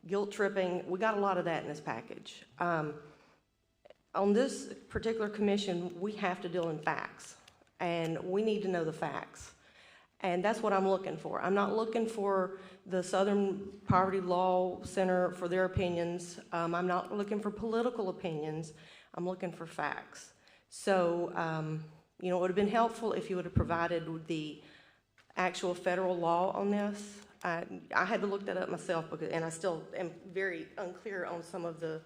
Speaker 9: guilt tripping. We got a lot of that in this package. On this particular commission, we have to deal in facts, and we need to know the facts. And that's what I'm looking for. I'm not looking for the Southern Poverty Law Center for their opinions. I'm not looking for political opinions. I'm looking for facts. So, you know, it would have been helpful if you would have provided the actual federal law on this. I had to look that up myself, and I still am very unclear on some of the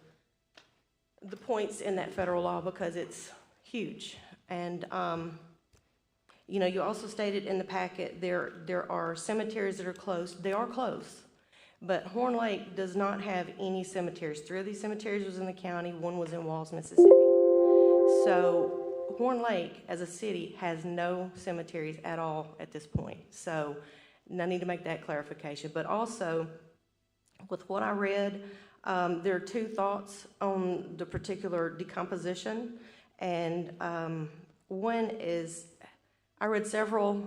Speaker 9: points in that federal law because it's huge. And you know, you also stated in the packet there are cemeteries that are closed. They are close, but Horn Lake does not have any cemeteries. 3 of these cemeteries was in the county, 1 was in Walls, Mississippi. So Horn Lake, as a city, has no cemeteries at all at this point. So I need to make that clarification. But also, with what I read, there are 2 thoughts on the particular decomposition, and one is, I read several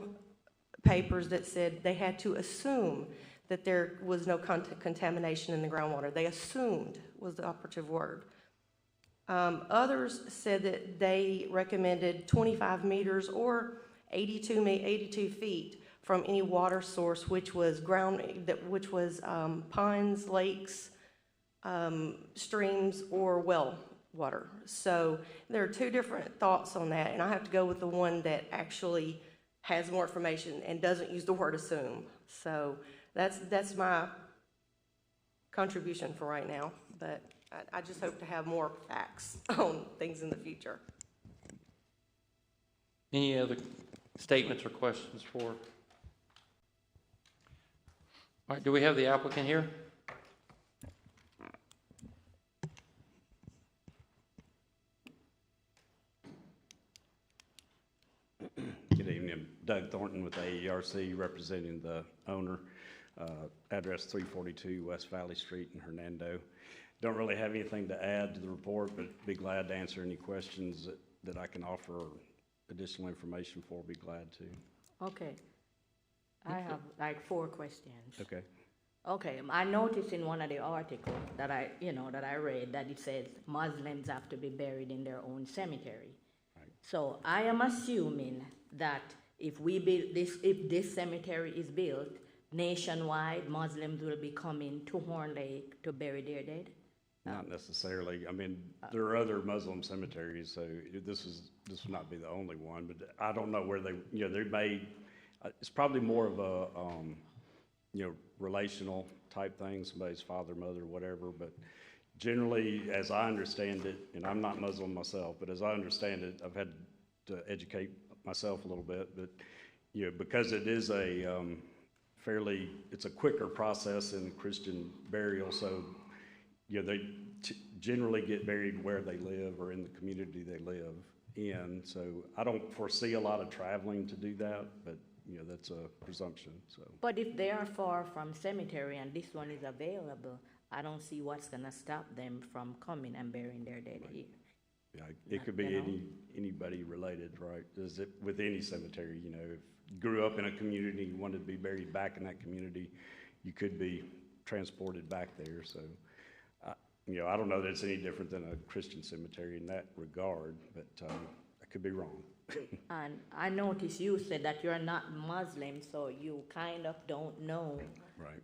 Speaker 9: papers that said they had to assume that there was no contamination in the groundwater. They assumed was the operative word. Others said that they recommended 25 meters or 82 feet from any water source, which was ponds, lakes, streams, or well water. So there are 2 different thoughts on that, and I have to go with the one that actually has more information and doesn't use the word assume. So that's my contribution for right now, but I just hope to have more facts on things in the future.
Speaker 4: Any other statements or questions for? All right, do we have the applicant here?
Speaker 13: Good evening. Doug Thornton with AERC, representing the owner. Address 342 West Valley Street in Hernando. Don't really have anything to add to the report, but be glad to answer any questions that I can offer or additional information for. Be glad to.
Speaker 10: Okay. I have like 4 questions.
Speaker 13: Okay.
Speaker 10: Okay, I noticed in one of the articles that I read that it says Muslims have to be buried in their own cemetery.
Speaker 13: Right.
Speaker 10: So I am assuming that if this cemetery is built, nationwide, Muslims will be coming to Horn Lake to bury their dead?
Speaker 13: Not necessarily. I mean, there are other Muslim cemeteries, so this would not be the only one. But I don't know where they may. It's probably more of a relational type things, somebody's father, mother, whatever, but generally, as I understand it, and I'm not Muslim myself, but as I understand it, I've had to educate myself a little bit, but, because it is it's a quicker process in Christian burial, so, they generally get buried where they live or in the community they live in, so I don't foresee a lot of traveling to do that, but, that's a presumption, so.
Speaker 10: But if they are far from cemetery and this one is available, I don't see what's gonna stop them from coming and burying their dead here.
Speaker 13: Yeah, it could be anybody related, right? Is it with any cemetery, if you grew up in a community, you wanted to be buried back in that community, you could be transported back there, so. I don't know that it's any different than a Christian cemetery in that regard, but I could be wrong.
Speaker 10: And I noticed you said that you're not Muslim, so you kind of don't know,
Speaker 13: right?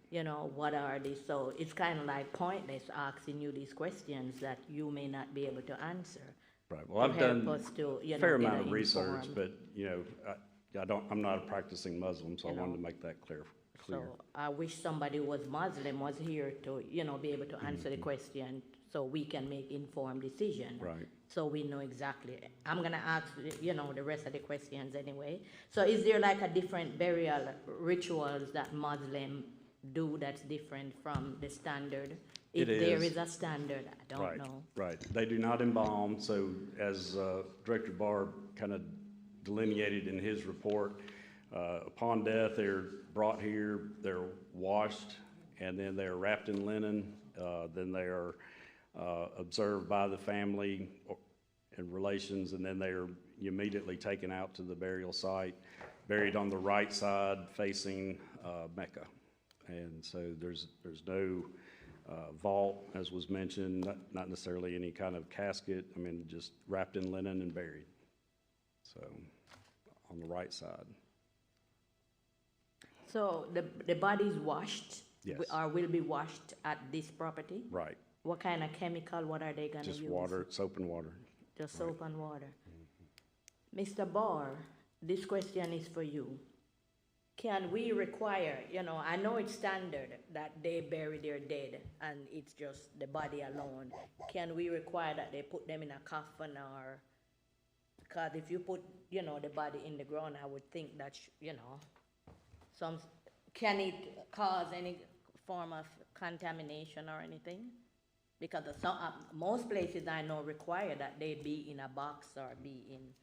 Speaker 10: What are these? So it's kind of like pointless asking you these questions that you may not be able to answer.
Speaker 13: Right. Well, I've done a fair amount of research, but I'm not a practicing Muslim, so I wanted to make that clear.
Speaker 10: So I wish somebody who was Muslim was here to, be able to answer the question so we can make informed decision.
Speaker 13: Right.
Speaker 10: So we know exactly. I'm gonna ask, the rest of the questions anyway. So is there like a different burial rituals that Muslim do that's different from the standard? If there is a standard, I don't know.
Speaker 13: Right. They do not embalm, so as Director Barr kind of delineated in his report, upon death, they're brought here, they're washed, and then they're wrapped in linen. Then they are observed by the family and relations, and then they are immediately taken out to the burial site, buried on the right side facing Mecca. And so there's no vault, as was mentioned, not necessarily any kind of casket. I mean, just wrapped in linen and buried. So on the right side.
Speaker 10: So the body is washed?
Speaker 13: Yes.
Speaker 10: Or will be washed at this property?
Speaker 13: Right.
Speaker 10: What kind of chemical, what are they gonna use?
Speaker 13: Just water, soap and water.
Speaker 10: Just soap and water. Mr. Barr, this question is for you. Can we require, I know it's standard that they bury their dead and it's just the body alone. Can we require that they put them in a coffin or, because if you put, the body in the ground, I would think that, can it cause any form of contamination or anything? Because most places I know require that they be in a box or be in.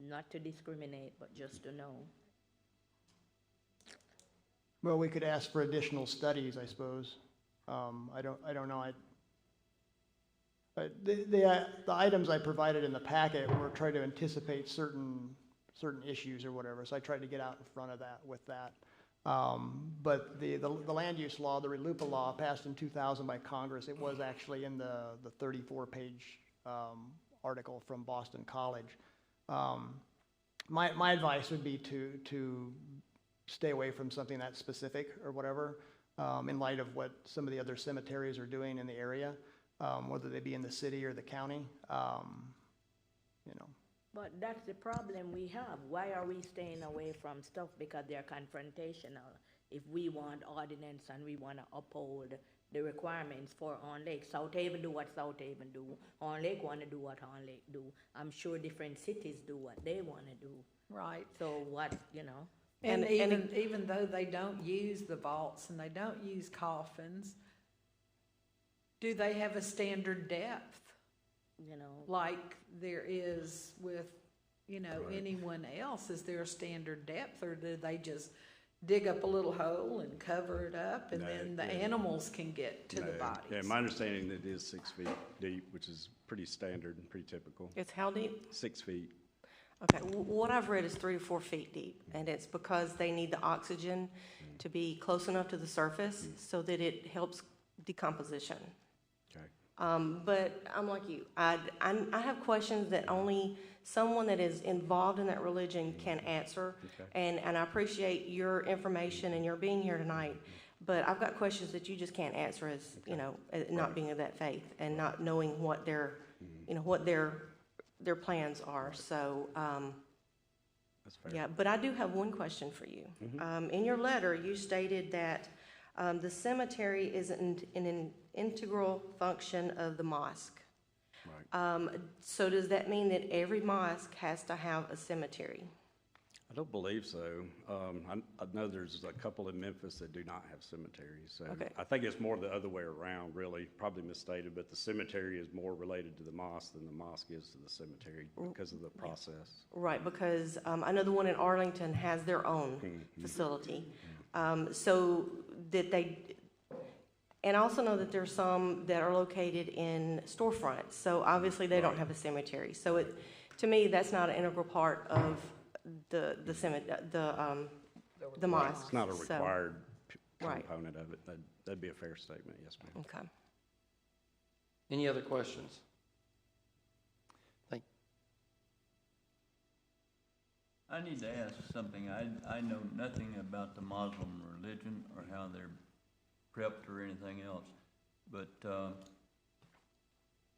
Speaker 10: Not to discriminate, but just to know.
Speaker 1: Well, we could ask for additional studies, I suppose. I don't know. The items I provided in the packet were trying to anticipate certain issues or whatever, so I tried to get out in front of that with that. But the land use law, the RLUIPA law, passed in 2000 by Congress. It was actually in the 34-page article from Boston College. My advice would be to stay away from something that's specific or whatever, in light of what some of the other cemeteries are doing in the area, whether they be in the city or the county.
Speaker 10: But that's the problem we have. Why are we staying away from stuff? Because they're confrontational. If we want ordinance and we want to uphold the requirements for Horn Lake, South Haven do what South Haven do. Horn Lake want to do what Horn Lake do. I'm sure different cities do what they want to do.
Speaker 3: Right.
Speaker 10: So what,
Speaker 3: And even though they don't use the vaults and they don't use coffins, do they have a standard depth? Like there is with, anyone else? Is there a standard depth, or do they just dig up a little hole and cover it up, and then the animals can get to the bodies?
Speaker 13: Yeah, my understanding it is 6 feet deep, which is pretty standard and pretty typical.
Speaker 9: It's how deep?
Speaker 13: 6 feet.
Speaker 9: Okay, what I've read is 3 to 4 feet deep, and it's because they need the oxygen to be close enough to the surface so that it helps decomposition. But I'm like you. I have questions that only someone that is involved in that religion can answer. And I appreciate your information and your being here tonight. But I've got questions that you just can't answer as, not being of that faith and not knowing what their their plans are, so,
Speaker 13: That's fair.
Speaker 9: yeah, but I do have one question for you. In your letter, you stated that the cemetery is an integral function of the mosque.
Speaker 13: Right.
Speaker 9: So does that mean that every mosque has to have a cemetery?
Speaker 13: I don't believe so. I know there's a couple in Memphis that do not have cemeteries, so
Speaker 9: Okay.
Speaker 13: I think it's more the other way around, really, probably misstated, but the cemetery is more related to the mosque than the mosque is to the cemetery because of the process.
Speaker 9: Right, because I know the one in Arlington has their own facility. So that they, and I also know that there's some that are located in storefronts, so obviously they don't have a cemetery. So to me, that's not an integral part of the mosque.
Speaker 13: It's not a
Speaker 9: So-
Speaker 13: required
Speaker 9: Right.
Speaker 13: component of it. That'd be a fair statement, yes, ma'am.
Speaker 9: Okay.
Speaker 4: Any other questions?
Speaker 14: I need to ask something. I know nothing about the Muslim religion or how they're prepped or anything else, but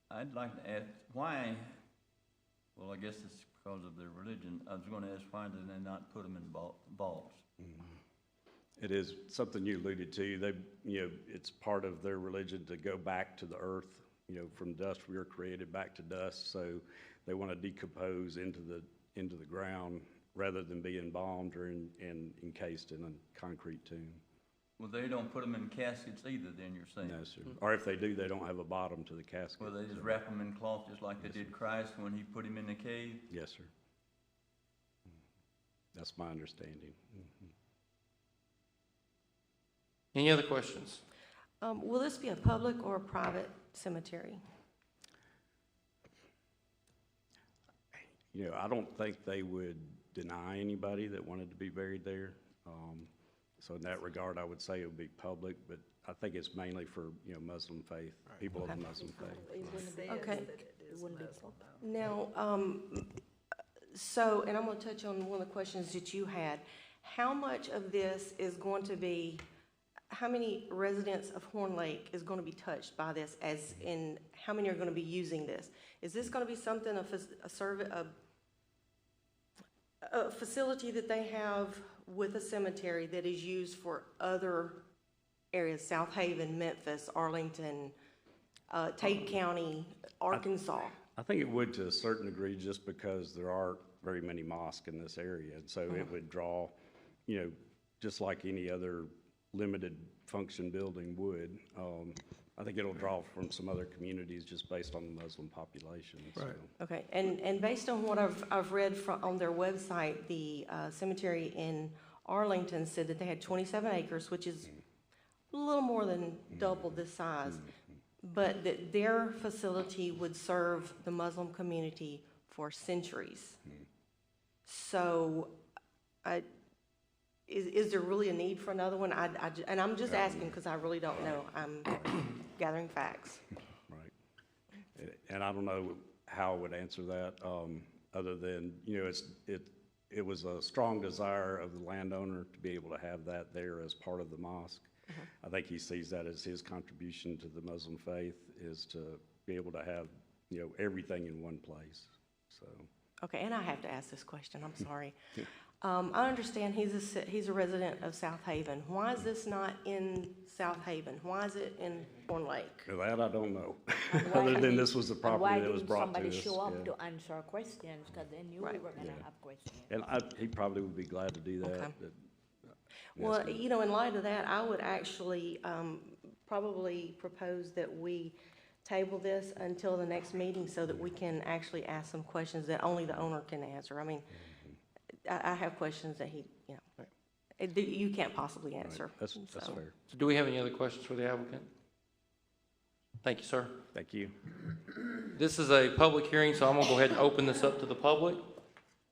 Speaker 14: I'd like to ask why, well, I guess it's because of their religion. I was going to ask why did they not put them in vaults?
Speaker 13: It is something you alluded to. They, it's part of their religion to go back to the earth. From dust we were created back to dust. So they want to decompose into the ground rather than be embalmed or encased in a concrete tomb.
Speaker 14: Well, they don't put them in caskets either, then you're saying?
Speaker 13: No, sir. Or if they do, they don't have a bottom to the casket.
Speaker 14: Well, they just wrap them in cloth just like they did Christ when he put him in the cave?
Speaker 13: Yes, sir. That's my understanding.
Speaker 4: Any other questions?
Speaker 9: Will this be a public or a private cemetery?
Speaker 13: I don't think they would deny anybody that wanted to be buried there. So in that regard, I would say it would be public, but I think it's mainly for, Muslim faith, people of the Muslim faith.
Speaker 9: Okay. Now, so, and I'm going to touch on one of the questions that you had. How much of this is going to be, how many residents of Horn Lake is going to be touched by this, as in how many are going to be using this? Is this going to be something, a facility that they have with a cemetery that is used for other areas, South Haven, Memphis, Arlington, Tate County, Arkansas?
Speaker 13: I think it would to a certain degree just because there aren't very many mosques in this area. And so it would draw, just like any other limited function building would. I think it'll draw from some other communities just based on the Muslim population.
Speaker 6: Right.
Speaker 13: So.
Speaker 9: Okay, and based on what I've read on their website, the cemetery in Arlington said that they had 27 acres, which is a little more than double this size, but that their facility would serve the Muslim community for centuries. So, is there really a need for another one? And I'm just asking because I really don't know. I'm gathering facts.
Speaker 13: Right. And I don't know how I would answer that, other than, it was a strong desire of the landowner to be able to have that there as part of the mosque. I think he sees that as his contribution to the Muslim faith, is to be able to have, everything in one place, so.
Speaker 9: Okay, and I have to ask this question, I'm sorry. I understand he's a resident of South Haven. Why is this not in South Haven? Why is it in Horn Lake?
Speaker 13: That I don't know, other than this was the property that was brought to us.
Speaker 10: Why didn't somebody show up
Speaker 13: yeah.
Speaker 10: to answer our questions, because they knew we were gonna have questions.
Speaker 13: And he probably would be glad to do that.
Speaker 9: Okay.
Speaker 13: but,
Speaker 9: Well,
Speaker 13: yes,
Speaker 9: in light of that, I would actually probably propose that we table this until the next meeting so that we can actually ask some questions that only the owner can answer. I mean, I have questions that you can't possibly answer.
Speaker 13: Right. That's
Speaker 9: so.
Speaker 13: fair.
Speaker 4: So do we have any other questions for the applicant? Thank you, sir.
Speaker 13: Thank you.
Speaker 4: This is a public hearing, so I'm going to go ahead and open this up to the public.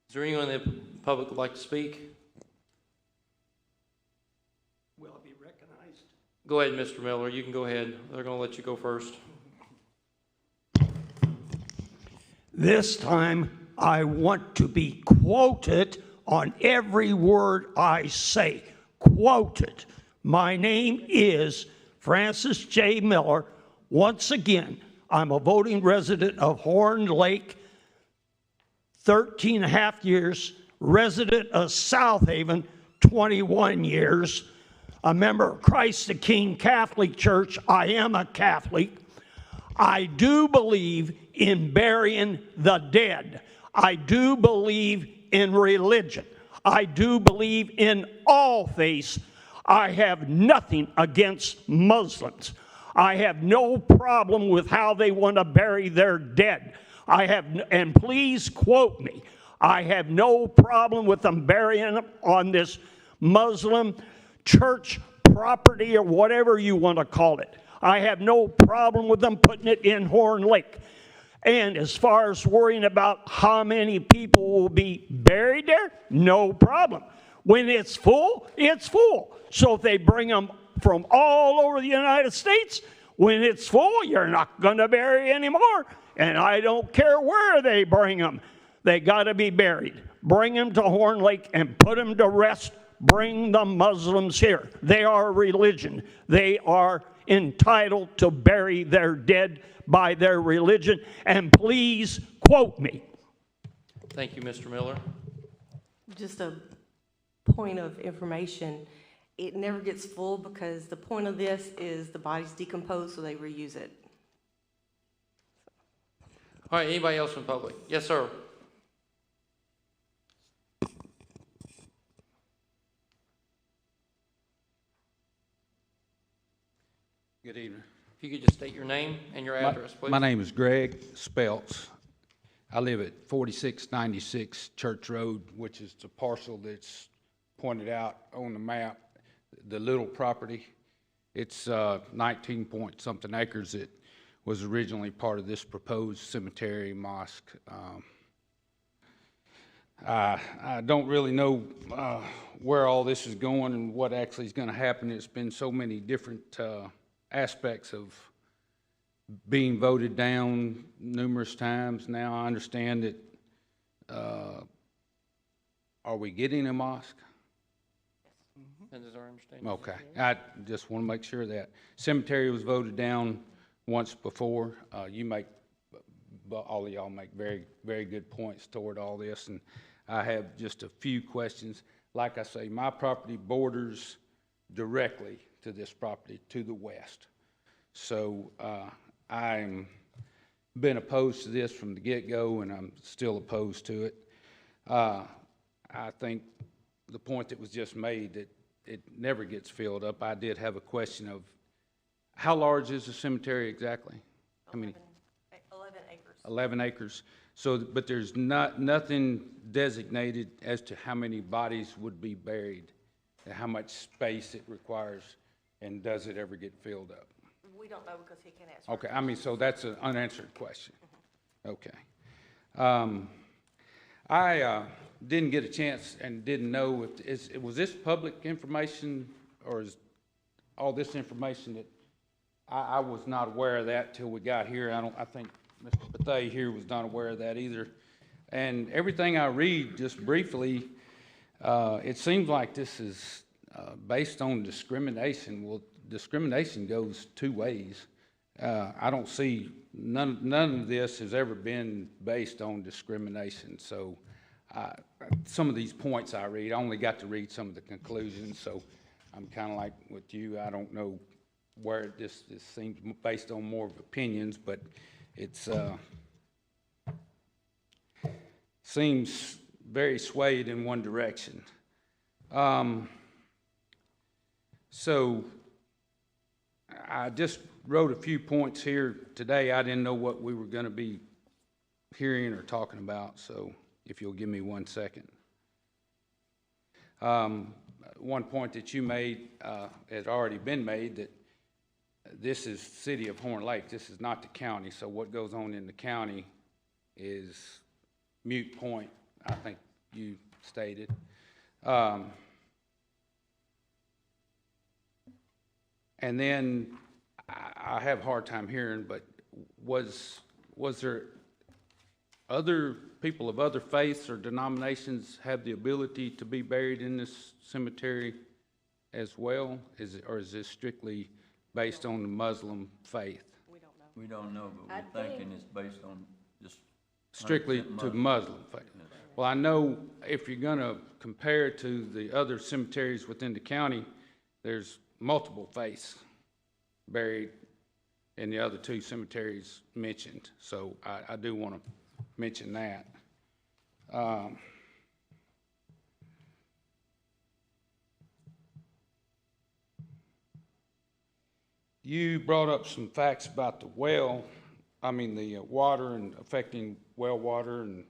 Speaker 4: Is there anyone in the public would like to speak?
Speaker 11: Will I be recognized?
Speaker 4: Go ahead, Mr. Miller. You can go ahead. They're going to let you go first.
Speaker 11: This time, I want to be quoted on every word I say. Quoted. My name is Francis J. Miller. Once again, I'm a voting resident of Horn Lake, 13 and a half years, resident of South Haven, 21 years, a member of Christ the King Catholic Church. I am a Catholic. I do believe in burying the dead. I do believe in religion. I do believe in all faiths. I have nothing against Muslims. I have no problem with how they want to bury their dead. And please quote me, I have no problem with them burying them on this Muslim church property or whatever you want to call it. I have no problem with them putting it in Horn Lake. And as far as worrying about how many people will be buried there, no problem. When it's full, it's full. So if they bring them from all over the United States, when it's full, you're not going to bury anymore. And I don't care where they bring them. They got to be buried. Bring them to Horn Lake and put them to rest. Bring the Muslims here. They are a religion. They are entitled to bury their dead by their religion. And please quote me.
Speaker 4: Thank you, Mr. Miller.
Speaker 9: Just a point of information, it never gets full because the point of this is the bodies decompose, so they reuse it.
Speaker 4: All right, anybody else from the public? Yes, sir.
Speaker 15: Good evening.
Speaker 4: If you could just state your name and your address, please.
Speaker 15: My name is Greg Speltz. I live at 4696 Church Road, which is the parcel that's pointed out on the map, the little property. It's 19 point something acres that was originally part of this proposed cemetery mosque. I don't really know where all this is going and what actually is going to happen. It's been so many different aspects of being voted down numerous times. Now I understand that, are we getting a mosque?
Speaker 4: That is our understanding.
Speaker 15: Okay, I just want to make sure that cemetery was voted down once before. All of y'all make very, very good points toward all this, and I have just a few questions. Like I say, my property borders directly to this property to the west. So I'm been opposed to this from the get-go, and I'm still opposed to it. I think the point that was just made that it never gets filled up. I did have a question of how large is the cemetery exactly? How many?
Speaker 9: 11 acres.
Speaker 15: 11 acres. So, but there's nothing designated as to how many bodies would be buried, and how much space it requires, and does it ever get filled up?
Speaker 9: We don't know because he can't answer.
Speaker 15: Okay, I mean, so that's an unanswered question. Okay. I didn't get a chance and didn't know if was this public information, or is all this information that I was not aware of that till we got here. I think Mr. Bethay here was not aware of that either. And everything I read, just briefly, it seems like this is based on discrimination. Well, discrimination goes two ways. I don't see none of this has ever been based on discrimination. So some of these points I read, I only got to read some of the conclusions. So I'm kind of like with you. I don't know where this seems based on more of opinions, but it's seems very swayed in one direction. So I just wrote a few points here today. I didn't know what we were going to be hearing or talking about, so if you'll give me 1 second. One point that you made has already been made, that this is city of Horn Lake. This is not the county, so what goes on in the county is moot point, I think you stated. And then I have a hard time hearing, but was there other people of other faiths or denominations have the ability to be buried in this cemetery as well? Or is this strictly based on the Muslim faith?
Speaker 9: We don't know.
Speaker 14: We don't know, but we're thinking it's based on just
Speaker 15: strictly to Muslim faith. Well, I know if you're gonna compare it to the other cemeteries within the county, there's multiple faiths buried in the other two cemeteries mentioned. So I do want to mention that. You brought up some facts about the well, the water and affecting well water, and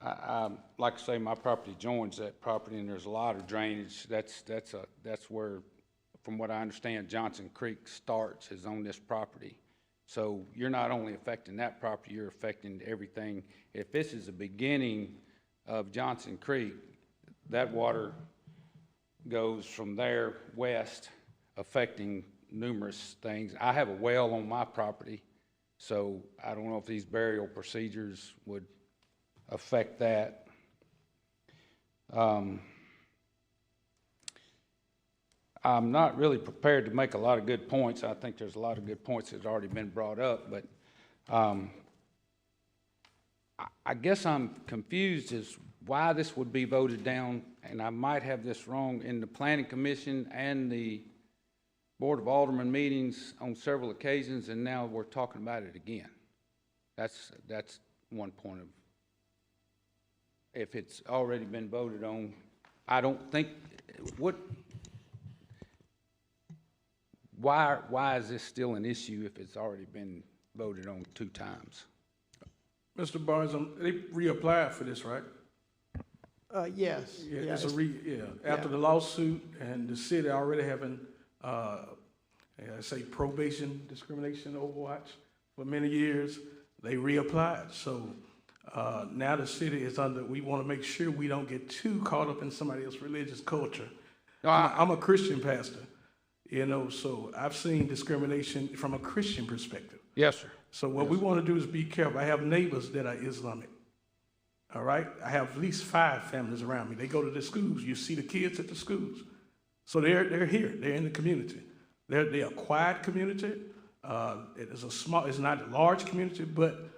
Speaker 15: I like to say my property joins that property, and there's a lot of drainage. That's where, from what I understand, Johnson Creek starts, is on this property. So you're not only affecting that property, you're affecting everything. If this is the beginning of Johnson Creek, that water goes from there west, affecting numerous things. I have a well on my property, so I don't know if these burial procedures would affect that. I'm not really prepared to make a lot of good points. I think there's a lot of good points that have already been brought up, but I guess I'm confused as why this would be voted down, and I might have this wrong, in the Planning Commission and the Board of Aldermen meetings on several occasions, and now we're talking about it again. That's one point of, if it's already been voted on, I don't think, why is this still an issue if it's already been voted on 2 times?
Speaker 6: Mr. Barnes, they reapplied for this, right?
Speaker 1: Yes.
Speaker 6: Yeah, after the lawsuit and the city already having, say probation discrimination overwatch for many years, they reapplied. So now the city is we want to make sure we don't get too caught up in somebody else's religious culture. No, I'm a Christian pastor, so I've seen discrimination from a Christian perspective.
Speaker 15: Yes, sir.
Speaker 6: So what we want to do is be careful. I have neighbors that are Islamic. All right? I have at least 5 families around me. They go to the schools. You see the kids at the schools. So they're here. They're in the community. They're a quiet community. It's not a large community, but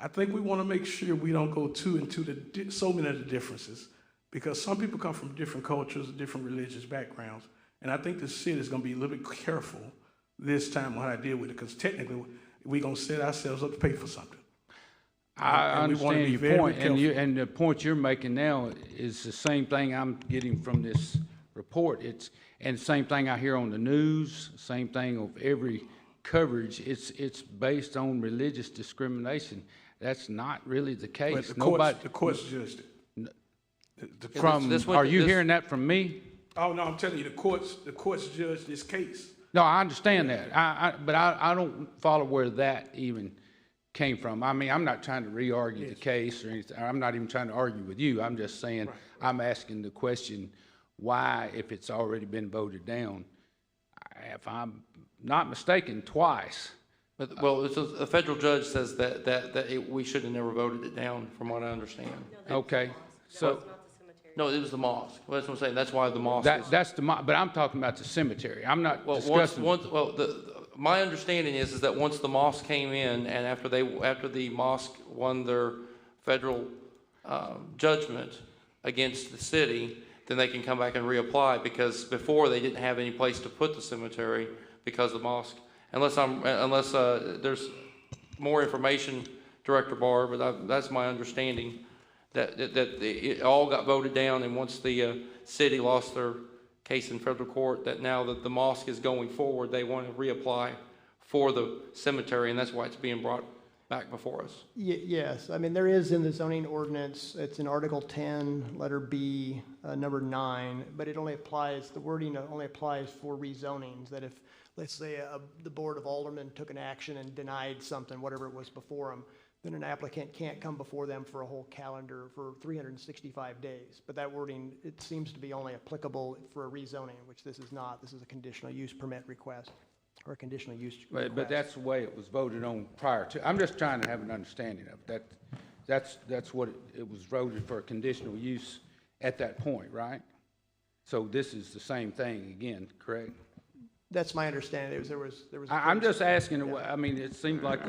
Speaker 6: I think we want to make sure we don't go into so many of the differences, because some people come from different cultures, different religious backgrounds, and I think the city is going to be a little bit careful this time when I deal with it, because technically we're going to set ourselves up to pay for something.
Speaker 15: I understand your point, and the point you're making now is the same thing I'm getting from this report. And the same thing I hear on the news, same thing of every coverage. It's based on religious discrimination. That's not really the case.
Speaker 6: But the courts judged
Speaker 15: it. Are you hearing that from me?
Speaker 6: Oh no, I'm telling you, the courts judged this case.
Speaker 15: No, I understand that. But I don't follow where that even came from. I'm not trying to re-argue the case or anything. I'm not even trying to argue with you. I'm just saying, I'm asking the question, why, if it's already been voted down? If I'm not mistaken, twice.
Speaker 4: Well, a federal judge says that we should have never voted it down, from what I understand.
Speaker 15: Okay, so.
Speaker 4: No, it was the mosque. Well, that's what I'm saying. That's why the mosque.
Speaker 15: That's the mosque, but I'm talking about the cemetery. I'm not discussing.
Speaker 4: My understanding is that once the mosque came in, and after the mosque won their federal judgment against the city, then they can come back and reapply, because before they didn't have any place to put the cemetery because of the mosque. Unless there's more information, Director Barr, but that's my understanding, that it all got voted down, and once the city lost their case in federal court, that now that the mosque is going forward, they want to reapply for the cemetery, and that's why it's being brought back before us.
Speaker 1: Yes, there is in the zoning ordinance, it's in Article 10, letter B, number 9, but it only applies, the wording only applies for rezonings, that if, let's say, the Board of Aldermen took an action and denied something, whatever it was before them, then an applicant can't come before them for a whole calendar for 365 days. But that wording, it seems to be only applicable for a rezoning, which this is not. This is a conditional use permit request, or a conditional use request.
Speaker 15: But that's the way it was voted on prior to. I'm just trying to have an understanding of that. That's what it was voted for, a conditional use at that point, right? So this is the same thing again, correct?
Speaker 1: That's my understanding. There was.
Speaker 15: I'm just asking. Yeah. It seemed like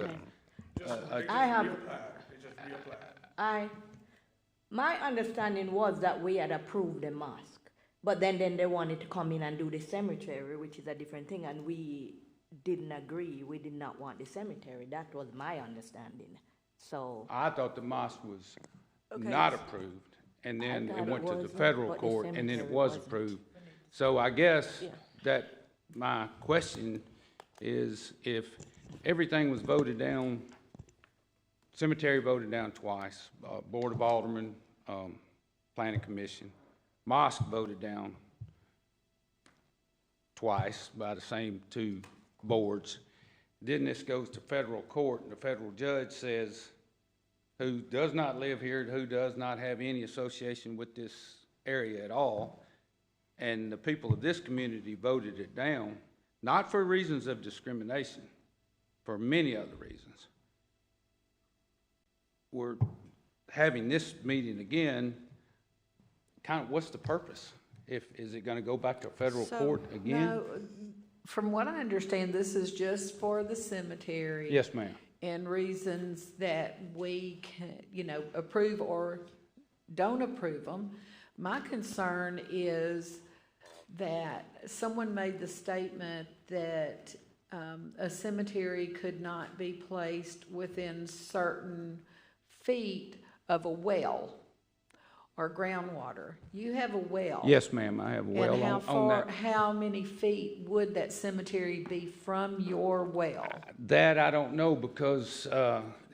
Speaker 10: My understanding was that we had approved the mosque, but then they wanted to come in and do the cemetery, which is a different thing, and we didn't agree. We did not want the cemetery. That was my understanding. So
Speaker 15: I thought the mosque was
Speaker 9: Okay.
Speaker 15: not approved, and then
Speaker 10: thought
Speaker 15: it
Speaker 10: it
Speaker 15: went to the
Speaker 10: wasn't,
Speaker 15: federal
Speaker 10: but the
Speaker 15: court, and then it
Speaker 10: cemetery
Speaker 15: was
Speaker 10: wasn't.
Speaker 15: approved. So I guess
Speaker 10: Yeah.
Speaker 15: that my question is, if everything was voted down, cemetery voted down twice, Board of Aldermen, Planning Commission, mosque voted down twice by the same two boards. Then this goes to federal court, and the federal judge says, who does not live here, who does not have any association with this area at all, and the people of this community voted it down, not for reasons of discrimination, for many other reasons. We're having this meeting again, kind of, what's the purpose? Is it gonna go back to federal
Speaker 3: So,
Speaker 15: court again?
Speaker 3: No, from what I understand, this is just for the cemetery.
Speaker 15: Yes, ma'am.
Speaker 3: And reasons that we can, approve or don't approve them. My concern is that someone made the statement that a cemetery could not be placed within certain feet of a well or groundwater. You have a well.
Speaker 15: Yes, ma'am, I have a well
Speaker 3: And how
Speaker 15: on
Speaker 3: far,
Speaker 15: that.
Speaker 3: how many feet would that cemetery be from your well?
Speaker 15: That I don't know, because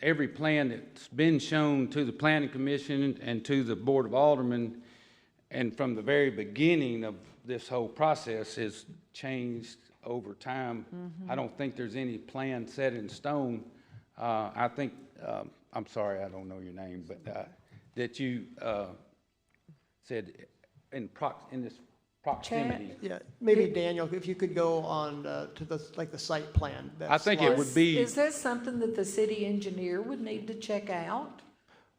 Speaker 15: every plan that's been shown to the Planning Commission and to the Board of Aldermen, and from the very beginning of this whole process, has changed over time. I don't think there's any plan set in stone. I think, I'm sorry, I don't know your name, but that you said in this proximity.
Speaker 1: Yeah, maybe Daniel, if you could go on to the site plan. that
Speaker 15: I think it
Speaker 1: slide.
Speaker 15: would be.
Speaker 3: Is that something that the city engineer would need to check out?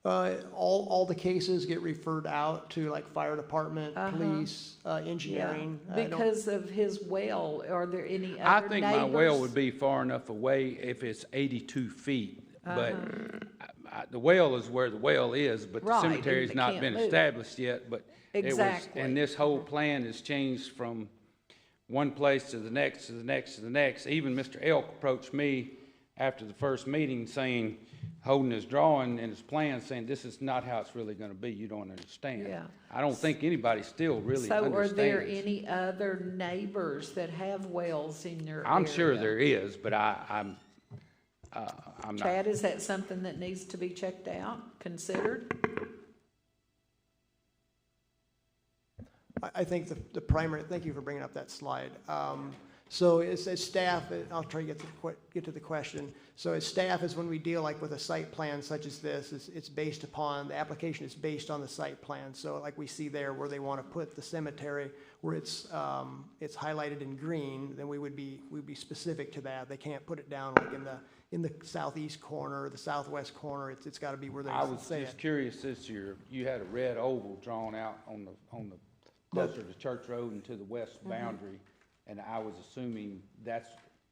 Speaker 1: All the cases get referred out to like fire department, police, engineering. I don't-
Speaker 3: Because of his well, are there any
Speaker 15: I
Speaker 3: other
Speaker 15: think my well
Speaker 3: neighbors?
Speaker 15: would be far enough away if it's 82 feet, but
Speaker 3: Uh-huh.
Speaker 15: the well is where the well is, but the
Speaker 3: Right, and
Speaker 15: cemetery's
Speaker 3: it
Speaker 15: not
Speaker 3: can't
Speaker 15: been
Speaker 3: move.
Speaker 15: established yet, but it was,
Speaker 3: Exactly.
Speaker 15: and this whole plan has changed from one place to the next, to the next, to the next. Even Mr. Elk approached me after the first meeting saying, holding his drawing and his plan, saying, this is not how it's really gonna be, you don't understand.
Speaker 3: Yeah.
Speaker 15: I don't think anybody still really
Speaker 3: So are there
Speaker 15: understands.
Speaker 3: any other neighbors that have wells in your area?
Speaker 15: I'm sure there is, but I'm not.
Speaker 3: Chad, is that something that needs to be checked out, considered?
Speaker 1: I think the primary, thank you for bringing up that slide. So as staff, I'll try to get to the question. So as staff, is when we deal like with a site plan such as this, it's based upon, the application is based on the site plan. So like we see there where they want to put the cemetery, where it's highlighted in green, then we'd be specific to that. They can't put it down like in the southeast corner, or the southwest corner. It's got to be where they
Speaker 15: I was
Speaker 1: say
Speaker 15: just
Speaker 1: it.
Speaker 15: curious, you had a red oval drawn out on the closer to Church Road and to the west boundary, and I was assuming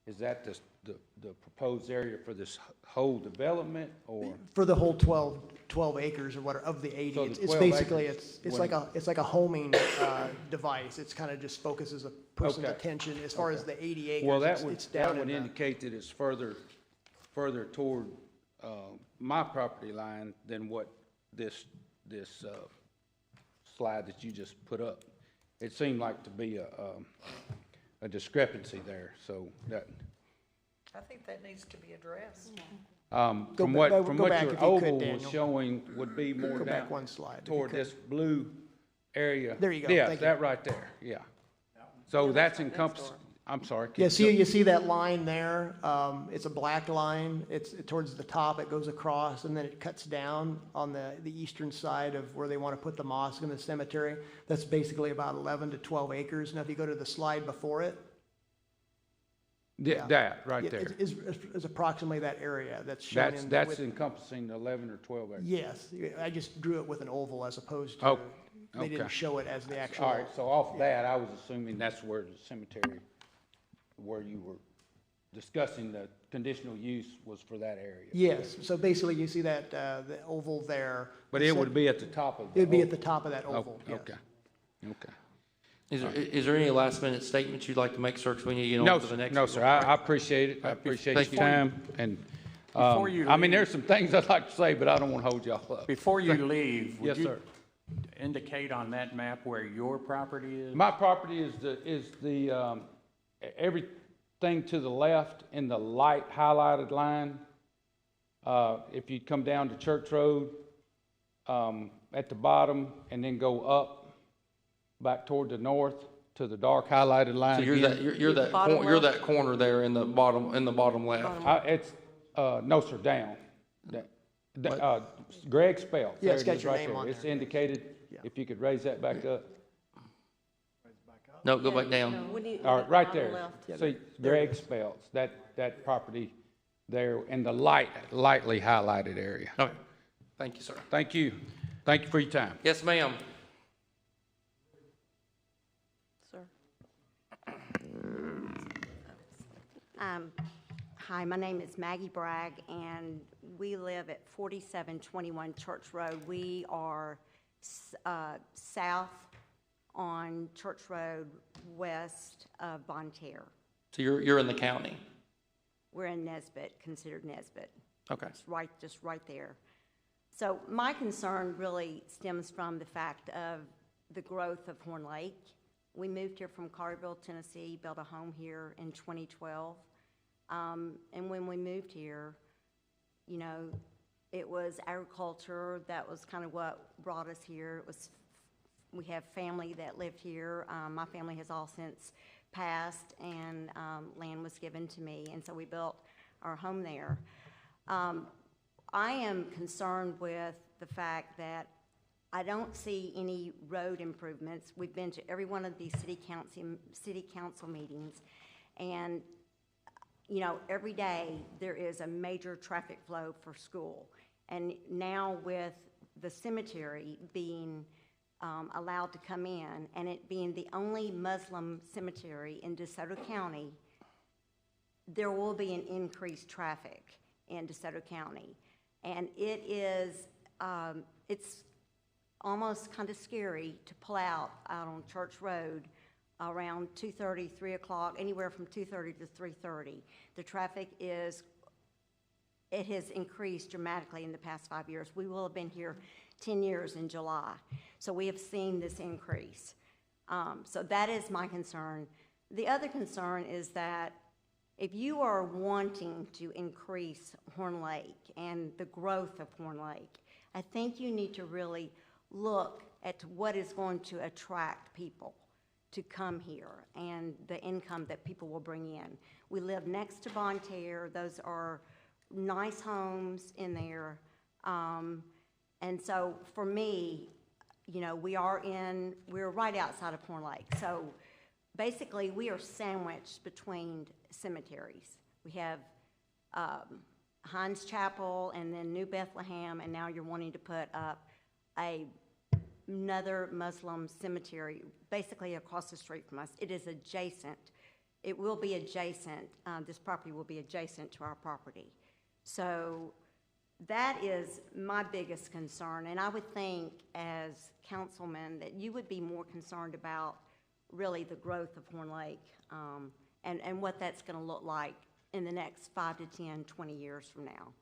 Speaker 15: is that the proposed area for this whole development, or?
Speaker 1: For the whole 12 acres or whatever, of the 80.
Speaker 15: So the
Speaker 1: It's
Speaker 15: 12
Speaker 1: basically,
Speaker 15: acres,
Speaker 1: it's
Speaker 15: when-
Speaker 1: like a homing device. It's kind of just focuses a person's
Speaker 15: Okay.
Speaker 1: attention. As far as the 80 acres,
Speaker 15: Well,
Speaker 1: it's down
Speaker 15: that would
Speaker 1: in the,
Speaker 15: indicate that it's further toward my property line than what this slide that you just put up. It seemed like to be a discrepancy there, so that,
Speaker 3: I think that needs to be addressed.
Speaker 15: from
Speaker 1: Go
Speaker 15: what
Speaker 1: back
Speaker 15: your
Speaker 1: if you could,
Speaker 15: oval was
Speaker 1: Daniel.
Speaker 15: showing would be more
Speaker 1: Go back
Speaker 15: down
Speaker 1: one slide, if you
Speaker 15: toward
Speaker 1: could.
Speaker 15: this blue area.
Speaker 1: There you go,
Speaker 15: Yeah,
Speaker 1: thank you.
Speaker 15: that right there, yeah. So that's encompassed, I'm sorry.
Speaker 1: yeah, you see that line there? It's a black line. It's towards the top. It goes across and then it cuts down on the eastern side of where they want to put the mosque and the cemetery. That's basically about 11 to 12 acres. Now, if you go to the slide before it,
Speaker 15: That, right
Speaker 1: yeah,
Speaker 15: there.
Speaker 1: is approximately that area that's shown in.
Speaker 15: That's
Speaker 1: with-
Speaker 15: encompassing the 11 or 12 acres.
Speaker 1: Yes, I just drew it with an oval as opposed to,
Speaker 15: Oh,
Speaker 1: they didn't
Speaker 15: okay.
Speaker 1: show it as the actual.
Speaker 15: All right, so off that, I was assuming that's where the cemetery, where you were discussing the conditional use was for that area.
Speaker 1: Yes, so basically you see that, the oval there.
Speaker 15: But it would be at the top of the.
Speaker 1: It'd be at the top of that
Speaker 15: Oh,
Speaker 1: oval, yes.
Speaker 15: okay, okay.
Speaker 4: Is there any last minute statements you'd like to make, sir, because we need to get
Speaker 15: No,
Speaker 4: on to the next?
Speaker 15: no, sir, I appreciate it. I appreciate
Speaker 4: Thank
Speaker 15: your
Speaker 4: you.
Speaker 15: time, and,
Speaker 7: Before you
Speaker 15: I mean,
Speaker 7: leave-
Speaker 15: there's some things I'd like to say, but I don't want to hold y'all up.
Speaker 7: Before you leave,
Speaker 15: Yes,
Speaker 7: would you
Speaker 15: sir.
Speaker 7: indicate on that map where your property is?
Speaker 15: My property is everything to the left in the light highlighted line. If you come down to Church Road, at the bottom, and then go up back toward the north to the dark highlighted line
Speaker 4: So you're
Speaker 15: again.
Speaker 4: that, you're that,
Speaker 9: Bottom
Speaker 4: you're
Speaker 9: left?
Speaker 4: that corner there in the bottom left.
Speaker 15: It's, no, sir, down. Greg Spells.
Speaker 1: Yeah, it's
Speaker 15: There it
Speaker 1: got
Speaker 15: is
Speaker 1: your
Speaker 15: right
Speaker 1: name
Speaker 15: there.
Speaker 1: on
Speaker 15: It's
Speaker 1: there.
Speaker 15: indicated, if you could raise that back up.
Speaker 4: No, go back down.
Speaker 9: When you-
Speaker 15: All right, right
Speaker 9: bottom
Speaker 15: there.
Speaker 9: left.
Speaker 15: See, Greg Spells, that property there in the lightly highlighted area.
Speaker 4: Okay, thank you, sir.
Speaker 15: Thank you. Thank you for your time.
Speaker 4: Yes, ma'am.
Speaker 9: Sir.
Speaker 16: Hi, my name is Maggie Bragg, and we live at 4721 Church Road. We are south on Church Road, west of Bonne Terre.
Speaker 4: So you're in the county?
Speaker 16: We're in Nesbit, considered Nesbit.
Speaker 4: Okay.
Speaker 16: It's just right there. So my concern really stems from the fact of the growth of Horn Lake. We moved here from Carterville, Tennessee, built a home here in 2012. And when we moved here, you know, it was agriculture. That was kind of what brought us here. We have family that lived here. My family has all since passed, and land was given to me, and so we built our home there. I am concerned with the fact that I don't see any road improvements. We've been to every one of these city council meetings, and you know, every day there is a major traffic flow for school. And now with the cemetery being allowed to come in, and it being the only Muslim cemetery in DeSoto County, there will be an increased traffic in DeSoto County. And it is, it's almost kind of scary to pull out on Church Road around 2:30, 3 o'clock, anywhere from 2:30 to 3:30. The traffic it has increased dramatically in the past 5 years. We will have been here 10 years in July. So we have seen this increase. So that is my concern. The other concern is that if you are wanting to increase Horn Lake and the growth of Horn Lake, I think you need to really look at what is going to attract people to come here and the income that people will bring in. We live next to Bonne Terre. Those are nice homes in there. And so for me, you know, we're right outside of Horn Lake. So basically we are sandwiched between cemeteries. We have Hines Chapel and then New Bethlehem, and now you're wanting to put up another Muslim cemetery basically across the street from us. It is adjacent. It will be adjacent. This property will be adjacent to our property. So that is my biggest concern, and I would think as councilman that you would be more concerned about really the growth of Horn Lake and what that's going to look like in the next 5 to 10, 20 years from now.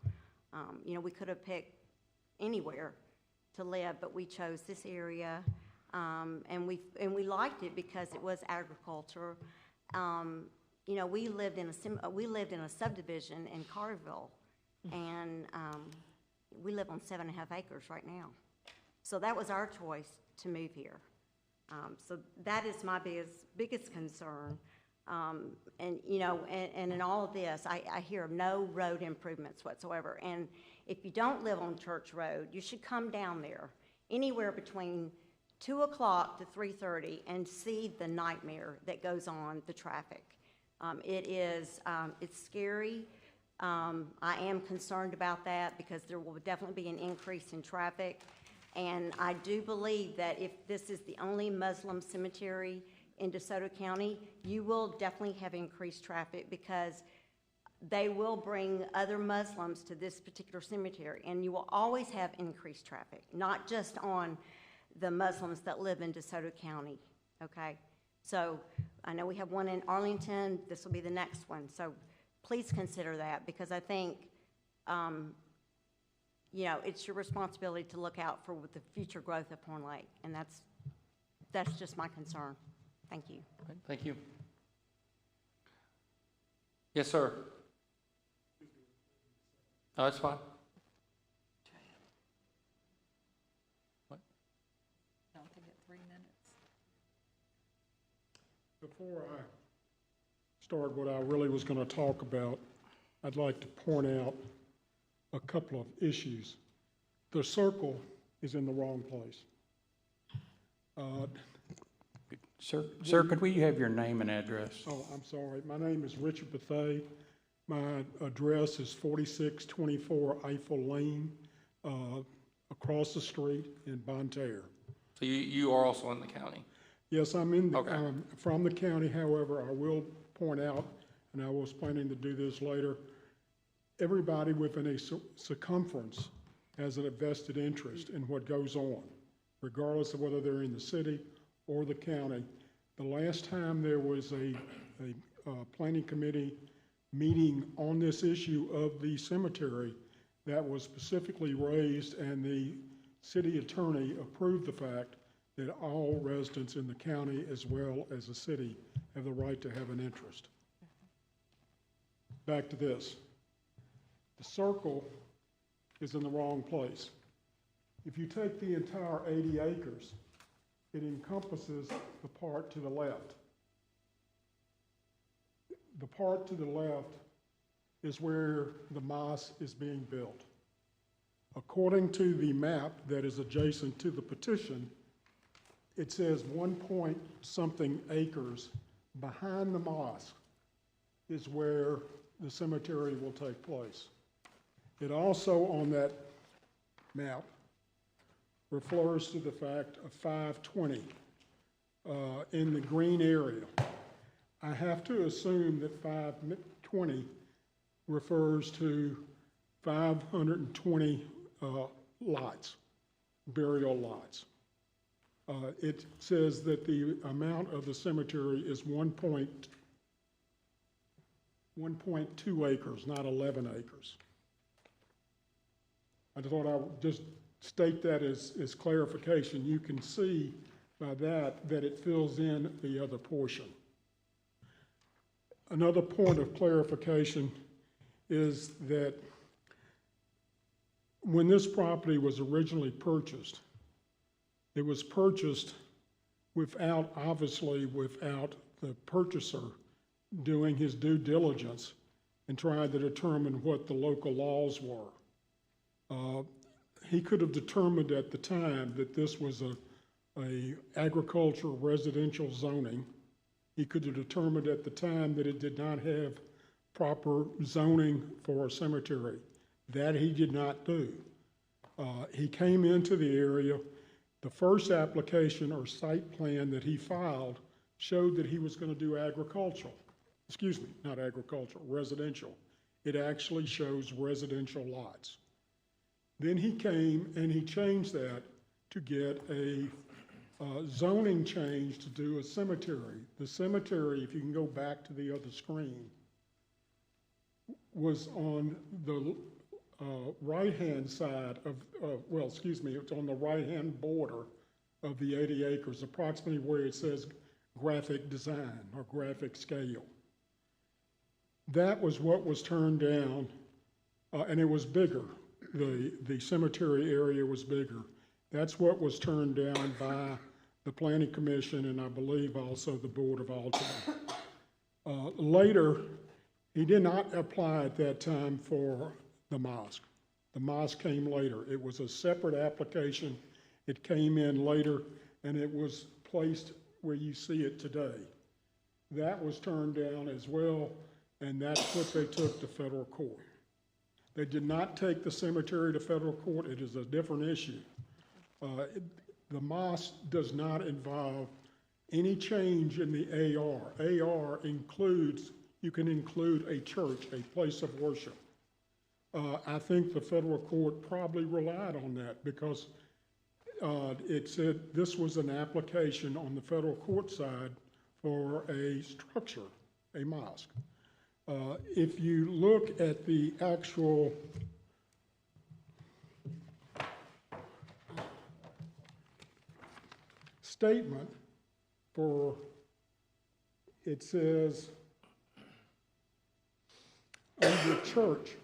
Speaker 16: You know, we could have picked anywhere to live, but we chose this area, and we liked it because it was agriculture. You know, we lived in a subdivision in Carterville, and we live on 7.5 acres right now. So that was our choice to move here. So that is my biggest concern. And you know, and in all of this, I hear of no road improvements whatsoever. And if you don't live on Church Road, you should come down there anywhere between 2 o'clock to 3:30 and see the nightmare that goes on, the traffic. It's scary. I am concerned about that because there will definitely be an increase in traffic. And I do believe that if this is the only Muslim cemetery in DeSoto County, you will definitely have increased traffic because they will bring other Muslims to this particular cemetery, and you will always have increased traffic, not just on the Muslims that live in DeSoto County, okay? So I know we have one in Arlington, this will be the next one, so please consider that, because I think, you know, it's your responsibility to look out for the future growth of Horn Lake, and that's just my concern. Thank you.
Speaker 4: Thank you. Yes, sir. No, that's fine. What?
Speaker 2: Don't they get 3 minutes?
Speaker 17: Before I start what I really was going to talk about, I'd like to point out a couple of issues. The circle is in the wrong place.
Speaker 7: Sir, could we have your name and address?
Speaker 17: Oh, I'm sorry. My name is Richard Bethay. My address is 4624 Eiffel Lane, across the street in Bonne Terre.
Speaker 4: So you are also in the county?
Speaker 17: Yes, I'm in the,
Speaker 4: Okay.
Speaker 17: from the county. However, I will point out, and I was planning to do this later, everybody within a circumference has a vested interest in what goes on, regardless of whether they're in the city or the county. The last time there was a planning committee meeting on this issue of the cemetery, that was specifically raised, and the city attorney approved the fact that all residents in the county as well as the city have the right to have an interest. Back to this. The circle is in the wrong place. If you take the entire 80 acres, it encompasses the part to the left. The part to the left is where the mosque is being built. According to the map that is adjacent to the petition, it says 1-point-something acres behind the mosque is where the cemetery will take place. It also, on that map, refers to the fact of 520 in the green area. I have to assume that 520 refers to 520 lots, burial lots. It says that the amount of the cemetery is 1.2 acres, not 11 acres. I thought I would just state that as clarification. You can see by that it fills in the other portion. Another point of clarification is that when this property was originally purchased, it was purchased obviously without the purchaser doing his due diligence and trying to determine what the local laws were. He could have determined at the time that this was a agricultural residential zoning. He could have determined at the time that it did not have proper zoning for a cemetery. That he did not do. He came into the area. The first application or site plan that he filed showed that he was going to do residential. It actually shows residential lots. Then he came and he changed that to get a zoning change to do a cemetery. The cemetery, if you can go back to the other screen, was on the right-hand side it's on the right-hand border of the 80 acres, approximately where it says graphic design or graphic scale. That was what was turned down, and it was bigger. The cemetery area was bigger. That's what was turned down by the Planning Commission and I believe also the Board of Aldermen. Later, he did not apply at that time for the mosque. The mosque came later. It was a separate application. It came in later and it was placed where you see it today. That was turned down as well, and that's what they took to federal court. They did not take the cemetery to federal court. It is a different issue. The mosque does not involve any change in the AR. AR includes you can include a church, a place of worship. I think the federal court probably relied on that because it said this was an application on the federal court side for a structure, a mosque. If you look at the actual statement for, it says, under church,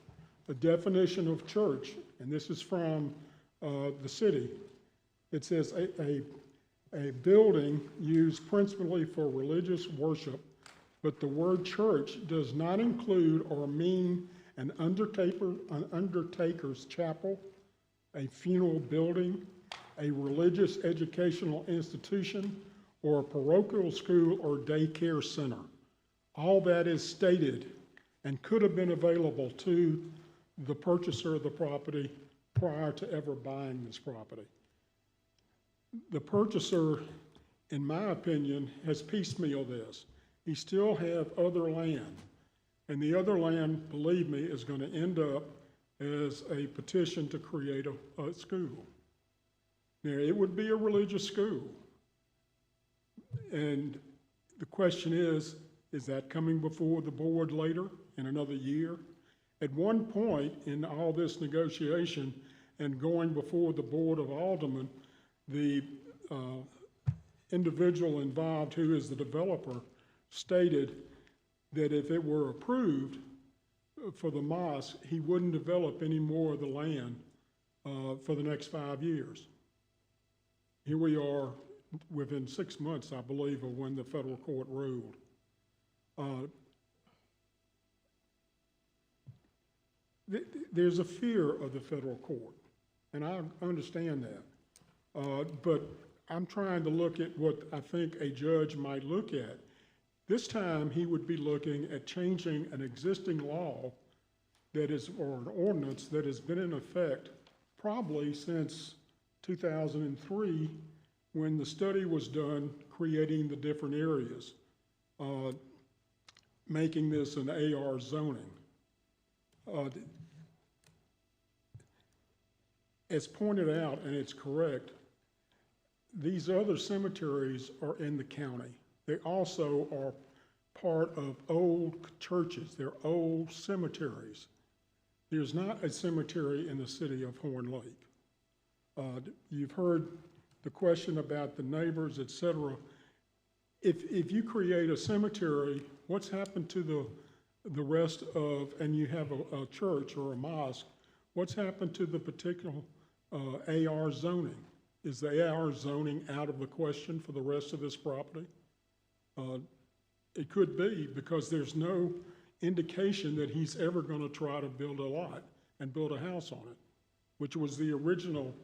Speaker 17: the definition of church, and this is from the city, it says a building used principally for religious worship, but the word church does not include or mean an undertaker's chapel, a funeral building, a religious educational institution, or a parochial school or daycare center. All that is stated and could have been available to the purchaser of the property prior to ever buying this property. The purchaser, in my opinion, has piecemealed this. He still have other land, and the other land, believe me, is going to end up as a petition to create a school. Now, it would be a religious school, and the question is that coming before the board later in another year? At one point in all this negotiation and going before the Board of Aldermen, the individual involved, who is the developer, stated that if it were approved for the mosque, he wouldn't develop any more of the land for the next 5 years. Here we are within 6 months, I believe, of when the federal court ruled. There's a fear of the federal court, and I understand that. But I'm trying to look at what I think a judge might look at. This time, he would be looking at changing an existing law that is, or an ordinance that has been in effect probably since 2003, when the study was done creating the different areas, making this an AR zoning. As pointed out, and it's correct, these other cemeteries are in the county. They also are part of old churches. They're old cemeteries. There's not a cemetery in the city of Horn Lake. You've heard the question about the neighbors, et cetera. If you create a cemetery, what's happened to the rest of, and you have a church or a mosque, what's happened to the particular AR zoning? Is the AR zoning out of the question for the rest of this property? It could be, because there's no indication that he's ever going to try to build a lot and build a house on it, which was the original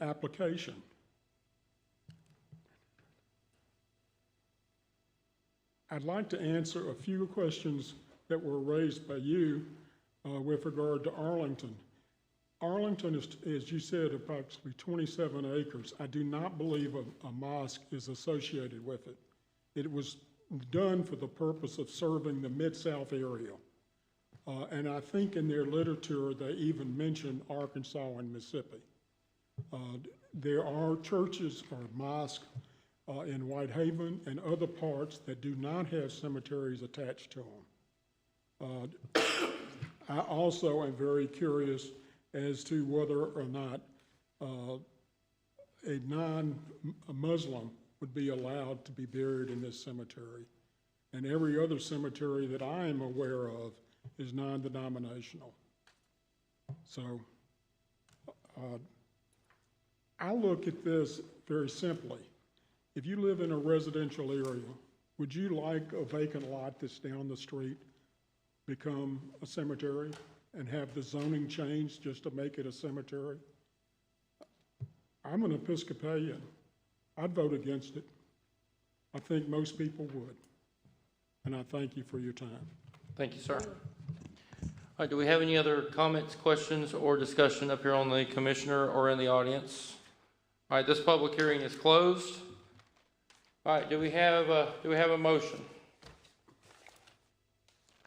Speaker 17: application. I'd like to answer a few questions that were raised by you with regard to Arlington. Arlington is, as you said, approximately 27 acres. I do not believe a mosque is associated with it. It was done for the purpose of serving the Mid-South area. And I think in their literature, they even mention Arkansas and Mississippi. There are churches or mosques in Whitehaven and other parts that do not have cemeteries attached to them. I also am very curious as to whether or not a non-Muslim would be allowed to be buried in this cemetery. And every other cemetery that I am aware of is non-denominational. So I look at this very simply. If you live in a residential area, would you like a vacant lot that's down the street become a cemetery and have the zoning changed just to make it a cemetery? I'm an Episcopalian. I'd vote against it. I think most people would. And I thank you for your time.
Speaker 4: Thank you, sir. All right, do we have any other comments, questions, or discussion up here on the commissioner or in the audience? All right, this public hearing is closed. All right, do we have a motion?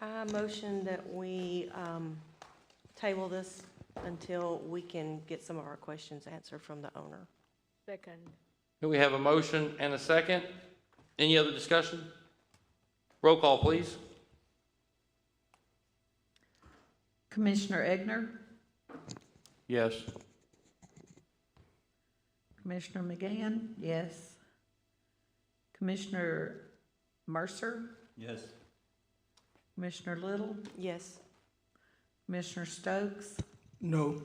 Speaker 9: I motion that we table this until we can get some of our questions answered from the owner.
Speaker 10: Second.
Speaker 4: We have a motion and a second. Any other discussion? Roll call, please.
Speaker 2: Commissioner Egner,
Speaker 7: Yes.
Speaker 2: Commissioner McGann, yes. Commissioner Mercer,
Speaker 14: Yes.
Speaker 2: Commissioner Little,
Speaker 9: Yes.
Speaker 2: Commissioner Stokes,
Speaker 6: No.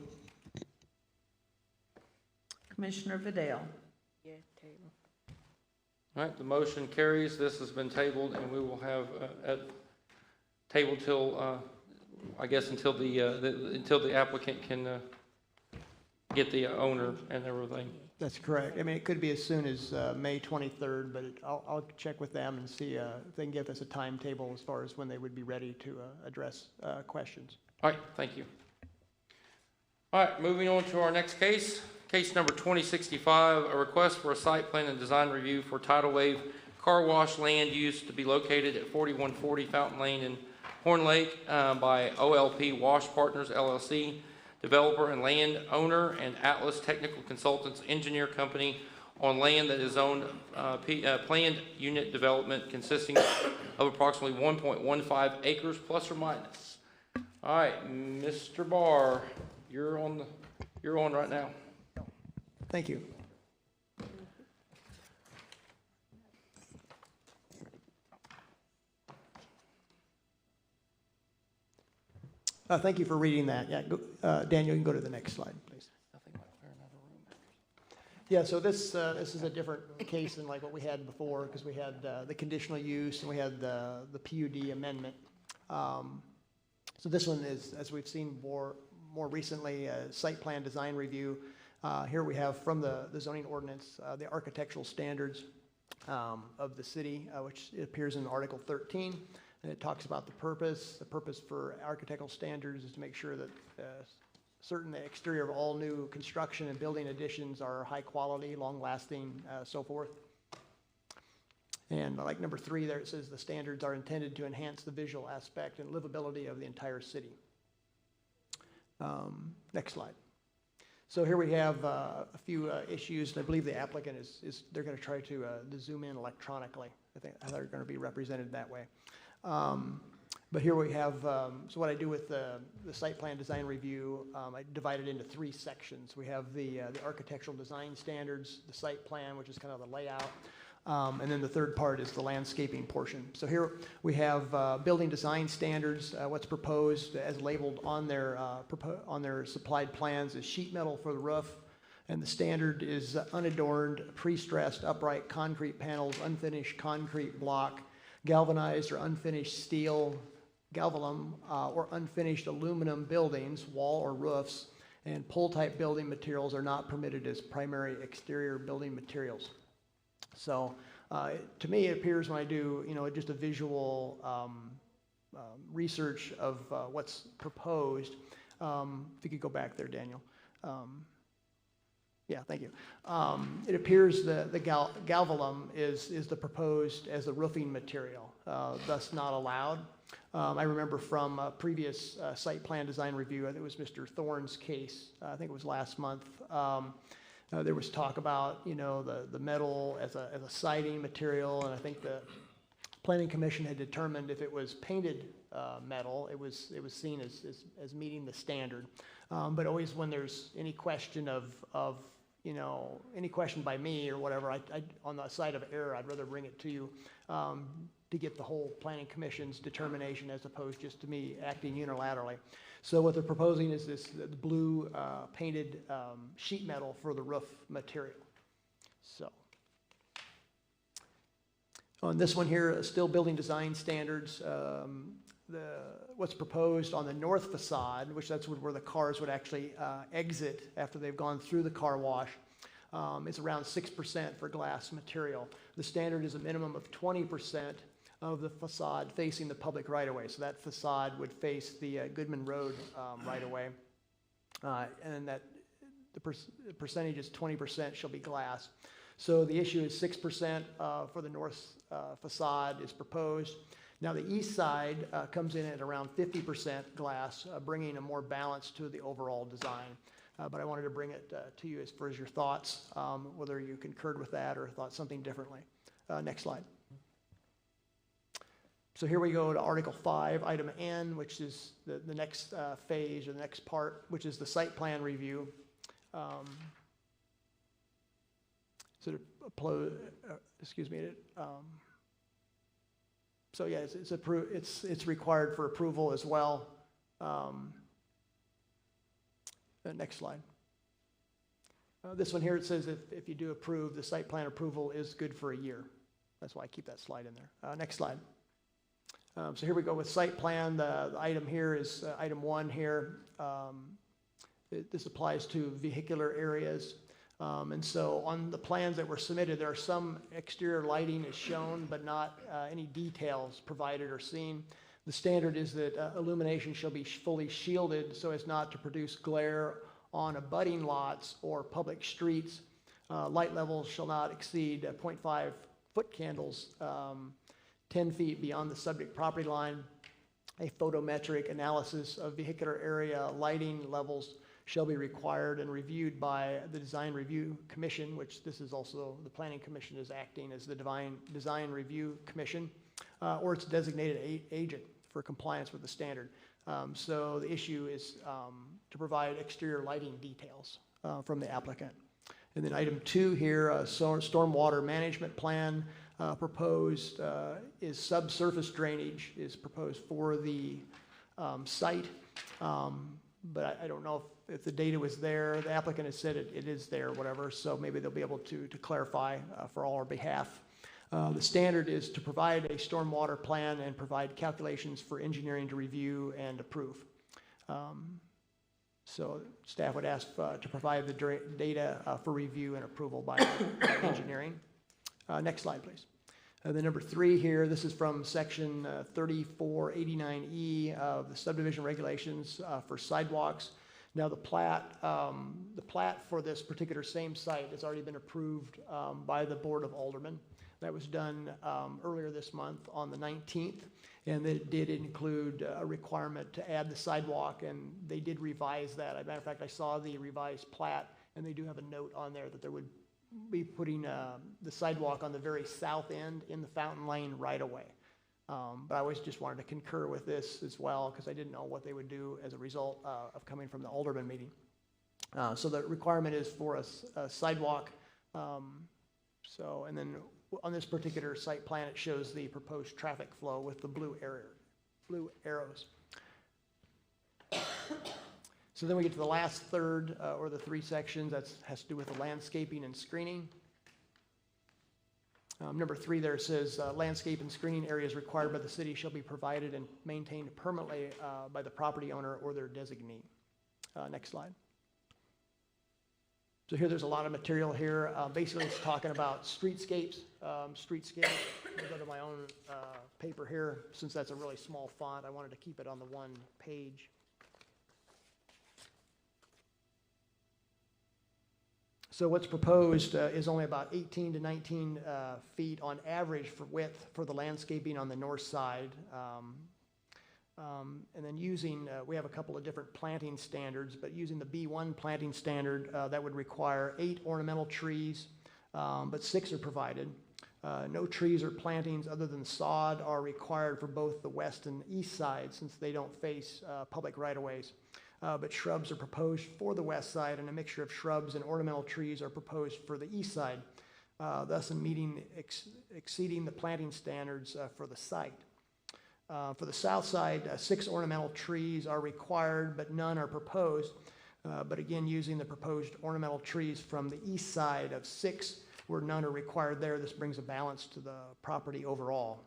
Speaker 2: Commissioner Vidal.
Speaker 10: Yeah, table.
Speaker 4: All right, the motion carries. This has been tabled, and we will have a table till, I guess, until the applicant can get the owner and everything.
Speaker 1: That's correct. I mean, it could be as soon as May 23rd, but I'll check with them and see if they can give us a timetable as far as when they would be ready to address questions.
Speaker 4: All right, thank you. All right, moving on to our next case. Case number 2065, a request for a site plan and design review for tidal wave car wash land use to be located at 4140 Fountain Lane in Horn Lake by OLP Wash Partners LLC, developer and land owner, and Atlas Technical Consultants Engineer Company on land that is zoned planned unit development consisting of approximately 1.15 acres plus or minus. All right, Mr. Barr, you're on right now.
Speaker 1: Thank you. Thank you for reading that. Yeah, Daniel, you can go to the next slide, please. Yeah, so this is a different case than like what we had before, because we had the conditional use and we had the PUD amendment. So this one is, as we've seen more recently, site plan design review. Here we have from the zoning ordinance, the architectural standards of the city, which appears in Article 13. And it talks about the purpose. The purpose for architectural standards is to make sure that certain exterior of all new construction and building additions are high quality, long lasting, so forth. And like number 3 there, it says the standards are intended to enhance the visual aspect and livability of the entire city. Next slide. So here we have a few issues, and I believe the applicant they're going to try to zoom in electronically. I think they're going to be represented that way. But here we have, so what I do with the site plan design review, I divide it into 3 sections. We have the architectural design standards, the site plan, which is kind of the layout, and then the third part is the landscaping portion. So here we have building design standards. What's proposed as labeled on their supplied plans is sheet metal for the roof, and the standard is unadorned, pre-stressed upright concrete panels, unfinished concrete block, galvanized or unfinished steel, galvanum, or unfinished aluminum buildings, wall or roofs, and pole-type building materials are not permitted as primary exterior building materials. So to me, it appears when I do, just a visual research of what's proposed. If you could go back there, Daniel. Yeah, thank you. It appears the galvanum is the proposed as the roofing material, thus not allowed. I remember from a previous site plan design review, I think it was Mr. Thorne's case, I think it was last month, there was talk about, the metal as a siding material, and I think the Planning Commission had determined if it was painted metal, it was seen as meeting the standard. But always when there's any question of any question by me or whatever, I on the side of error, I'd rather bring it to you to get the whole Planning Commission's determination as opposed just to me acting unilaterally. So what they're proposing is this the blue painted sheet metal for the roof material. So on this one here, still building design standards. What's proposed on the north facade, which that's where the cars would actually exit after they've gone through the car wash, is around 6% for glass material. The standard is a minimum of 20% of the facade facing the public right-of-way. So that facade would face the Goodman Road right-of-way. And that the percentage is 20% shall be glass. So the issue is 6% for the north facade is proposed. Now, the east side comes in at around 50% glass, bringing a more balance to the overall design. But I wanted to bring it to you as far as your thoughts, whether you concurred with that or thought something differently. Next slide. So here we go to Article 5, Item N, which is the next phase or the next part, which is the site plan review. So yeah, it's required for approval as well. Next slide. This one here, it says if you do approve, the site plan approval is good for a year. That's why I keep that slide in there. Next slide. So here we go with site plan. The item here is item 1 here. This applies to vehicular areas. And so on the plans that were submitted, there are some exterior lighting is shown, but not any details provided or seen. The standard is that illumination shall be fully shielded so as not to produce glare on abutting lots or public streets. Light levels shall not exceed 0.5 foot candles 10 feet beyond the subject property line. A photometric analysis of vehicular area lighting levels shall be required and reviewed by the Design Review Commission, which this is also, the Planning Commission is acting as the Design Review Commission, or its designated agent for compliance with the standard. So the issue is to provide exterior lighting details from the applicant. And then item 2 here, stormwater management plan proposed is subsurface drainage is proposed for the site. But I don't know if the data was there. The applicant has said it is there, whatever, so maybe they'll be able to clarify for all our behalf. The standard is to provide a stormwater plan and provide calculations for engineering to review and approve. So staff would ask to provide the data for review and approval by engineering. Next slide, please. The number 3 here, this is from section 3489E of the subdivision regulations for sidewalks. Now the plat for this particular same site has already been approved by the Board of Aldermen. That was done earlier this month on the 19th, and it did include a requirement to add the sidewalk, and they did revise that. As a matter of fact, I saw the revised plat, and they do have a note on there that there would be putting the sidewalk on the very south end in the Fountain Lane right away. But I always just wanted to concur with this as well because I didn't know what they would do as a result of coming from the Alderman meeting. So the requirement is for a sidewalk. And then on this particular site plan, it shows the proposed traffic flow with the blue arrows. So then we get to the last third, or the 3 sections, that has to do with the landscaping and screening. Number 3 there says, landscape and screening areas required by the city shall be provided and maintained permanently by the property owner or their designee. Next slide. So here there's a lot of material here. Basically it's talking about streetscapes. I'll go to my own paper here. Since that's a really small font, I wanted to keep it on the one page. So what's proposed is only about 18 to 19 feet on average for width for the landscaping on the north side. And then we have a couple of different planting standards, but using the B1 planting standard, that would require 8 ornamental trees, but 6 are provided. No trees or plantings other than sod are required for both the west and east side since they don't face public right-of-ways. But shrubs are proposed for the west side, and a mixture of shrubs and ornamental trees are proposed for the east side, thus exceeding the planting standards for the site. For the south side, 6 ornamental trees are required, but none are proposed. But again, using the proposed ornamental trees from the east side of 6, where none are required there, this brings a balance to the property overall.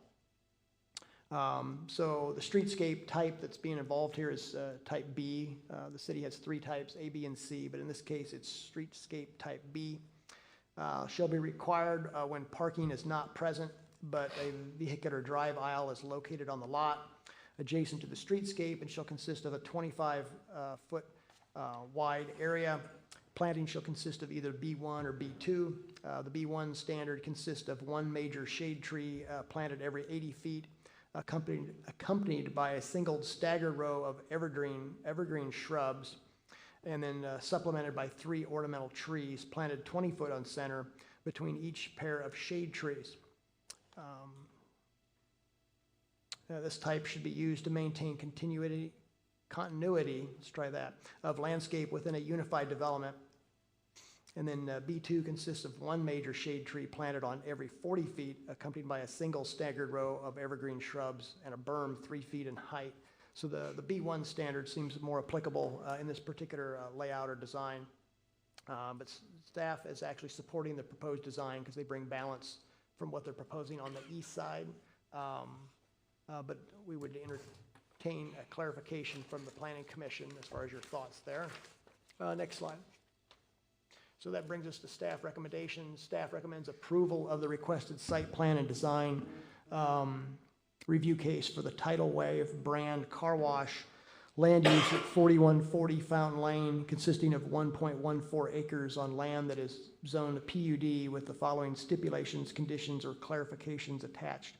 Speaker 1: So the streetscape type that's being involved here is type B. The city has 3 types, A, B, and C, but in this case it's streetscape type B. Shall be required when parking is not present, but a vehicular drive aisle is located on the lot adjacent to the streetscape and shall consist of a 25-foot wide area. Planting shall consist of either B1 or B2. The B1 standard consists of 1 major shade tree planted every 80 feet accompanied by a single staggered row of evergreen shrubs, and then supplemented by 3 ornamental trees planted 20 foot on center between each pair of shade trees. This type should be used to maintain continuity, let's try that, of landscape within a unified development. And then B2 consists of 1 major shade tree planted on every 40 feet, accompanied by a single staggered row of evergreen shrubs and a berm 3 feet in height. So the B1 standard seems more applicable in this particular layout or design. But staff is actually supporting the proposed design because they bring balance from what they're proposing on the east side. But we would entertain a clarification from the Planning Commission as far as your thoughts there. Next slide. So that brings us to staff recommendations. Staff recommends approval of the requested site plan and design review case for the Tidal Wave brand car wash, land use at 4140 Fountain Lane, consisting of 1.14 acres on land that is zoned PUD with the following stipulations, conditions, or clarifications attached.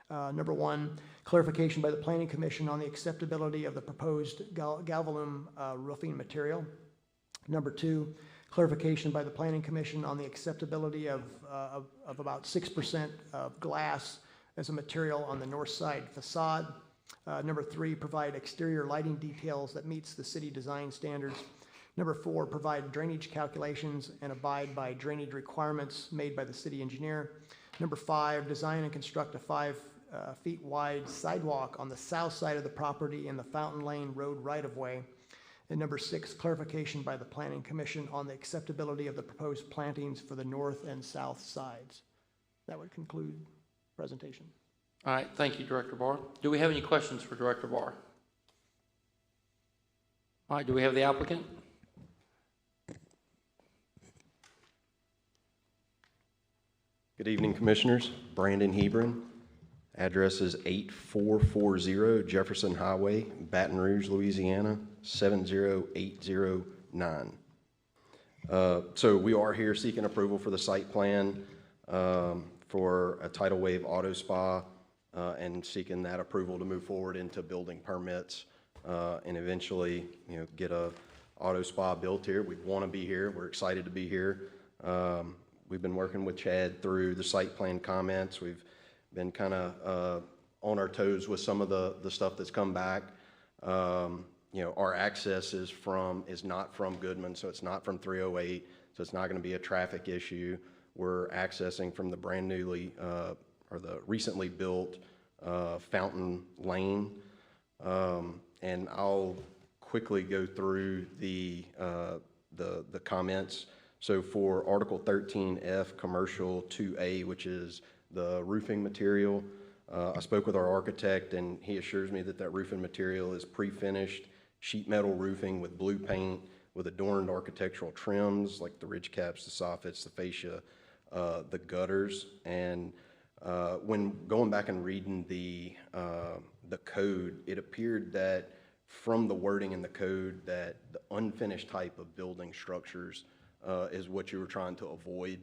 Speaker 1: Number 1, clarification by the Planning Commission on the acceptability of the proposed galvalume roofing material. Number 2, clarification by the Planning Commission on the acceptability of about 6% of glass as a material on the north side facade. Number 3, provide exterior lighting details that meets the city design standards. Number 4, provide drainage calculations and abide by drainage requirements made by the city engineer. Number 5, design and construct a 5 feet wide sidewalk on the south side of the property in the Fountain Lane Road right-of-way. And number 6, clarification by the Planning Commission on the acceptability of the proposed plantings for the north and south sides. That would conclude presentation.
Speaker 4: All right, thank you, Director Barr. Do we have any questions for Director Barr? All right, do we have the applicant?
Speaker 18: Good evening, Commissioners. Brandon Hebron. Address is 8440 Jefferson Highway, Baton Rouge, Louisiana, 70809. So we are here seeking approval for the site plan for a Tidal Wave Auto Spa and seeking that approval to move forward into building permits and eventually, get a auto spa built here. We want to be here. We're excited to be here. We've been working with Chad through the site plan comments. We've been kind of on our toes with some of the stuff that's come back. Our access is not from Goodman, so it's not from 308, so it's not going to be a traffic issue. We're accessing from the brand newly or the recently built Fountain Lane, and I'll quickly go through the comments. So for Article 13F, Commercial 2A, which is the roofing material, I spoke with our architect, and he assures me that that roofing material is pre-finished sheet metal roofing with blue paint with adorned architectural trims like the ridge caps, the soffits, the fascia, the gutters. And when going back and reading the code, it appeared that from the wording in the code that the unfinished type of building structures is what you were trying to avoid.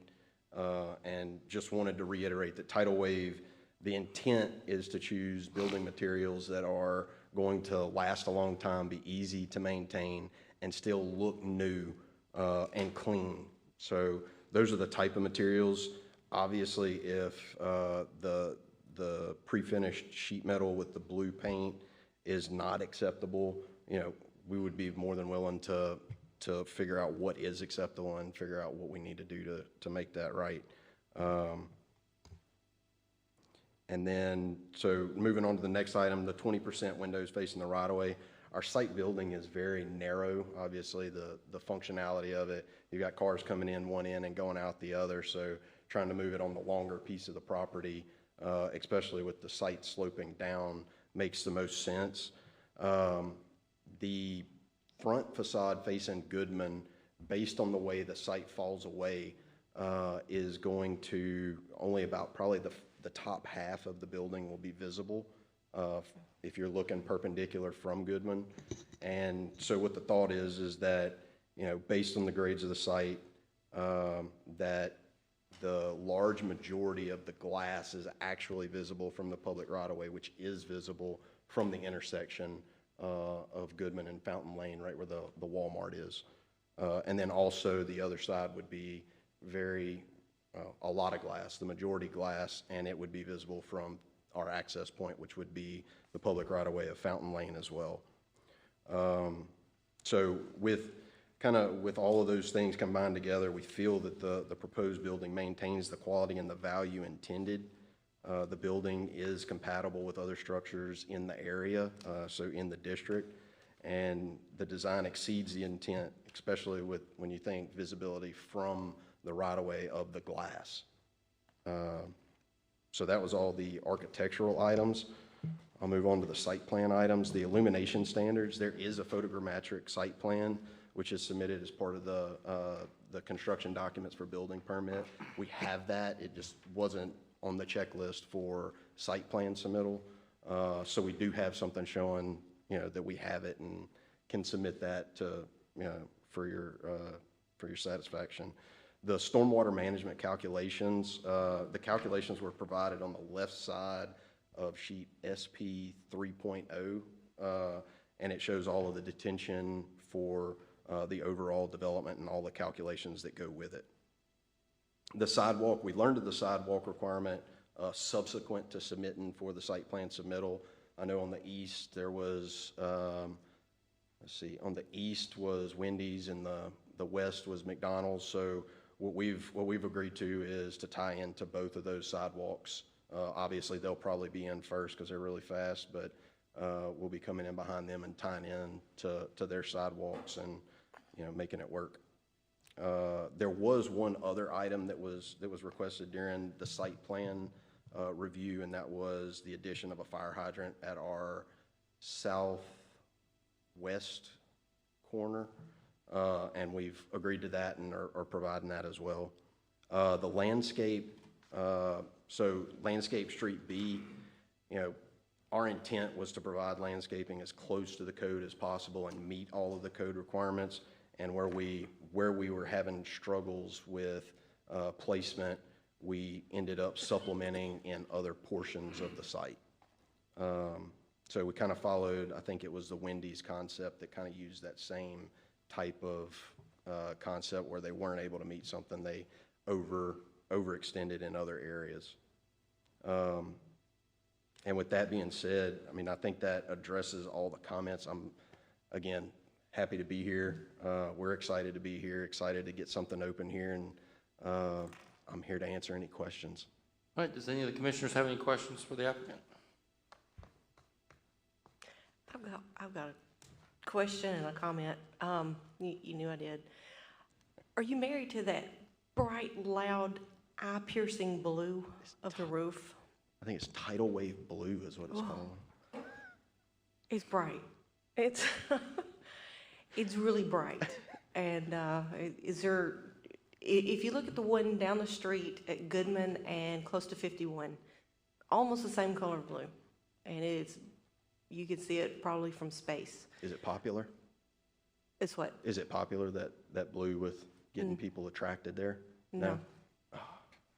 Speaker 18: And just wanted to reiterate that Tidal Wave, the intent is to choose building materials that are going to last a long time, be easy to maintain, and still look new and clean. So those are the type of materials. Obviously, if the pre-finished sheet metal with the blue paint is not acceptable, we would be more than willing to figure out what is acceptable and figure out what we need to do to make that right. And then, so moving on to the next item, the 20% windows facing the right-of-way. Our site building is very narrow, obviously, the functionality of it. You've got cars coming in one end and going out the other, so trying to move it on the longer piece of the property, especially with the site sloping down, makes the most sense. The front facade facing Goodman, based on the way the site falls away, is going to only about probably the top half of the building will be visible if you're looking perpendicular from Goodman. And so what the thought is that, based on the grades of the site, that the large majority of the glass is actually visible from the public right-of-way, which is visible from the intersection of Goodman and Fountain Lane, right where the Walmart is. And then also the other side would be a lot of glass, the majority glass, and it would be visible from our access point, which would be the public right-of-way of Fountain Lane as well. So with all of those things combined together, we feel that the proposed building maintains the quality and the value intended. The building is compatible with other structures in the area, so in the district, and the design exceeds the intent, especially when you think visibility from the right-of-way of the glass. So that was all the architectural items. I'll move on to the site plan items. The illumination standards, there is a photogrammetric site plan which is submitted as part of the construction documents for building permit. We have that. It just wasn't on the checklist for site plan submittal. So we do have something showing, that we have it and can submit that to, for your satisfaction. The stormwater management calculations, the calculations were provided on the left side of sheet SP 3.0, and it shows all of the detention for the overall development and all the calculations that go with it. The sidewalk, we learned of the sidewalk requirement subsequent to submitting for the site plan submittal. I know on the east there was, on the east was Wendy's and the west was McDonald's. So what we've agreed to is to tie into both of those sidewalks. Obviously they'll probably be in first because they're really fast, but we'll be coming in behind them and tying in to their sidewalks and making it work. There was one other item that was requested during the site plan review, and that was the addition of a fire hydrant at our southwest corner, and we've agreed to that and are providing that as well. The landscape, so landscape street B, our intent was to provide landscaping as close to the code as possible and meet all of the code requirements. And where we were having struggles with placement, we ended up supplementing in other portions of the site. So we kind of followed, I think it was the Wendy's concept that kind of used that same type of concept where they weren't able to meet something, they overextended in other areas. And with that being said, I think that addresses all the comments. I'm, again, happy to be here. We're excited to be here, excited to get something open here, and I'm here to answer any questions.
Speaker 4: All right, does any of the commissioners have any questions for the applicant?
Speaker 9: I've got a question and a comment. You knew I did. Are you married to that bright, loud, eye-piercing blue of the roof?
Speaker 18: I think it's tidal wave blue is what it's called.
Speaker 9: It's bright. It's it's really bright. And if you look at the one down the street at Goodman and close to 51, almost the same color blue. And you can see it probably from space.
Speaker 18: Is it popular?
Speaker 9: It's what?
Speaker 18: Is it popular, that blue with getting people attracted there?
Speaker 9: No.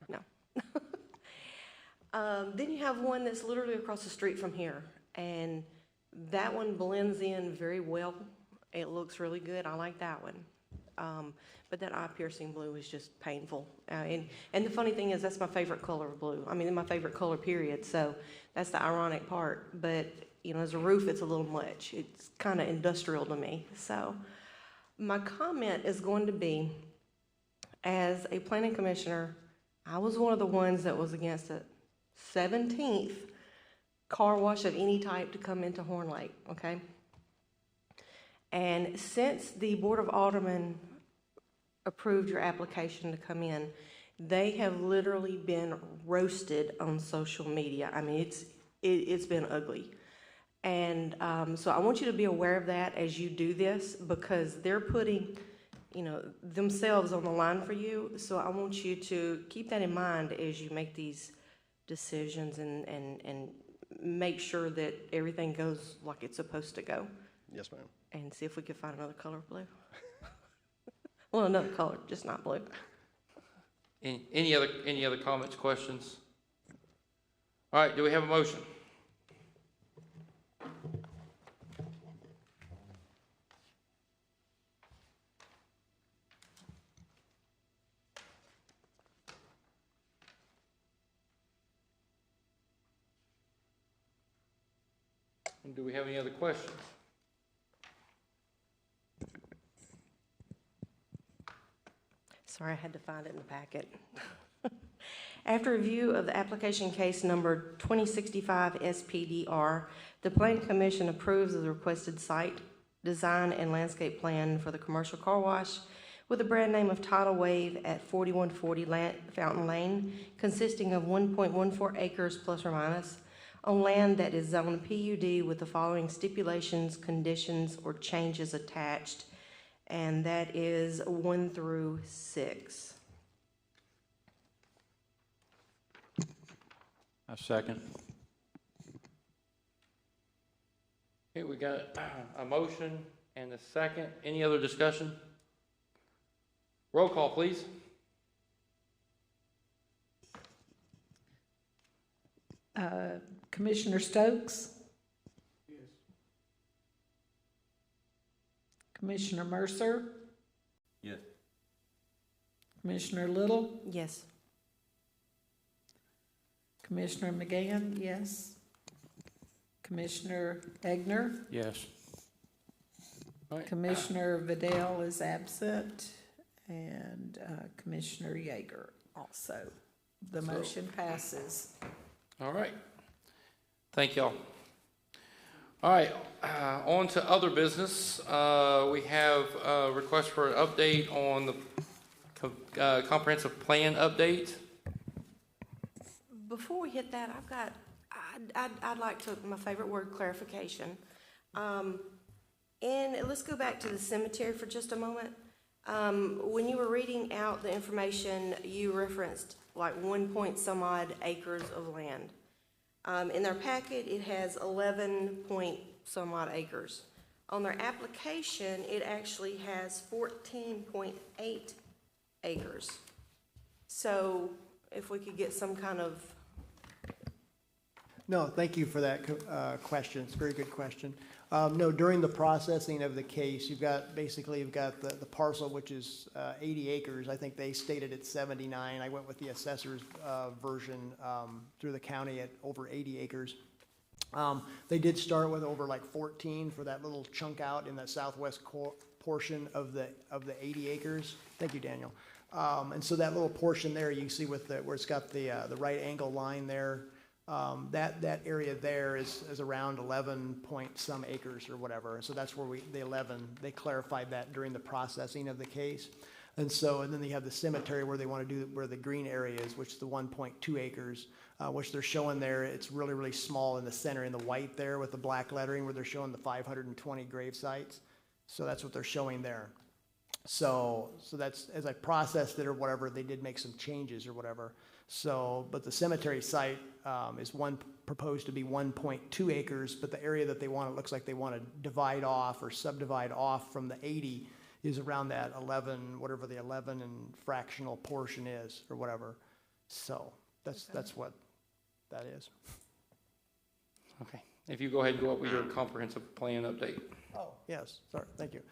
Speaker 9: No. Then you have one that's literally across the street from here, and that one blends in very well. It looks really good. I like that one. But that eye-piercing blue is just painful. And the funny thing is, that's my favorite color of blue. My favorite color, period. So that's the ironic part. But, as a roof, it's a little much. It's kind of industrial to me. So my comment is going to be, as a planning commissioner, I was one of the ones that was against it. 17th car wash of any type to come into Horn Lake, okay? And since the Board of Aldermen approved your application to come in, they have literally been roasted on social media. It's been ugly. And so I want you to be aware of that as you do this, because they're putting themselves on the line for you. So I want you to keep that in mind as you make these decisions and make sure that everything goes like it's supposed to go.
Speaker 18: Yes, ma'am.
Speaker 9: And see if we can find another color of blue. Well, another color, just not blue.
Speaker 4: Any other comments, questions? All right, do we have a motion? And do we have any other questions?
Speaker 9: Sorry, I had to find it in the packet. After review of the application case number 2065 SPDR, the Planning Commission approves of the requested site design and landscape plan for the commercial car wash with the brand name of Tidal Wave at 4140 Fountain Lane, consisting of 1.14 acres plus or minus on land that is zoned PUD with the following stipulations, conditions, or changes attached, and that is 1 through 6.
Speaker 7: A second.
Speaker 4: Okay, we got a motion and a second. Any other discussion? Roll call, please.
Speaker 2: Commissioner Stokes?
Speaker 6: Yes.
Speaker 2: Commissioner Mercer?
Speaker 14: Yes.
Speaker 2: Commissioner Little?
Speaker 9: Yes.
Speaker 2: Commissioner McGann, yes. Commissioner Egner?
Speaker 7: Yes.
Speaker 2: Commissioner Vidal is absent, and Commissioner Yeager also. The motion passes.
Speaker 4: All right. Thank y'all. All right, on to other business. We have a request for an update on the comprehensive plan update.
Speaker 9: Before we hit that, I'd like to, my favorite word, clarification. And let's go back to the cemetery for just a moment. When you were reading out the information, you referenced like 1 point some odd acres of land. In their packet, it has 11 point some odd acres. On their application, it actually has 14.8 acres. So if we could get some kind of...
Speaker 1: No, thank you for that question. It's a very good question. No, during the processing of the case, you've got the parcel, which is 80 acres. I think they stated it's 79. I went with the assessor's version through the county at over 80 acres. They did start with over like 14 for that little chunk out in the southwest portion of the 80 acres. Thank you, Daniel. And so that little portion there, you see with where it's got the right angle line there. That area there is around 11 point some acres or whatever. So that's where they clarified that during the processing of the case. And then they have the cemetery where they want to do, where the green area is, which is the 1.2 acres, which they're showing there. It's really, really small in the center in the white there with the black lettering where they're showing the 520 grave sites. So that's what they're showing there. So that's, as I processed it or whatever, they did make some changes or whatever. So, but the cemetery site is proposed to be 1.2 acres, but the area that they want, it looks like they want to divide off or subdivide off from the 80 is around that 11, whatever the 11 and fractional portion is or whatever. So that's what that is.
Speaker 4: Okay. If you go ahead and go up with your comprehensive plan update.
Speaker 1: Oh, yes, sorry, thank you.